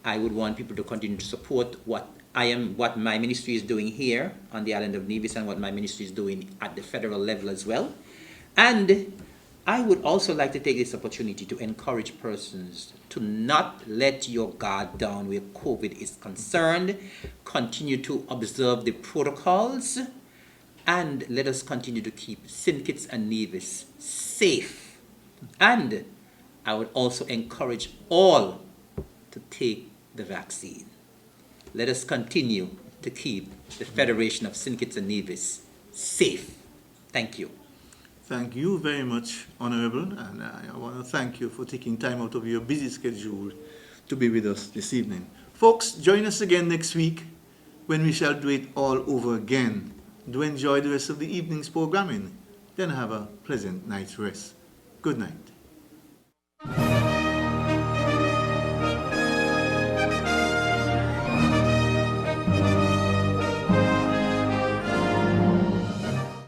I would want people to continue to support what my ministry is doing here on the island of Nevis and what my ministry is doing at the federal level as well. And I would also like to take this opportunity to encourage persons to not let your guard down where COVID is concerned. Continue to observe the protocols, and let us continue to keep St. Kitts and Nevis safe. And I would also encourage all to take the vaccine. Let us continue to keep the Federation of St. Kitts and Nevis safe. Thank you. Thank you very much, Honorable, and I want to thank you for taking time out of your busy schedule to be with us this evening. Folks, join us again next week when we shall do it all over again. Do enjoy the rest of the evening's programming, then have a pleasant night's rest. Good night.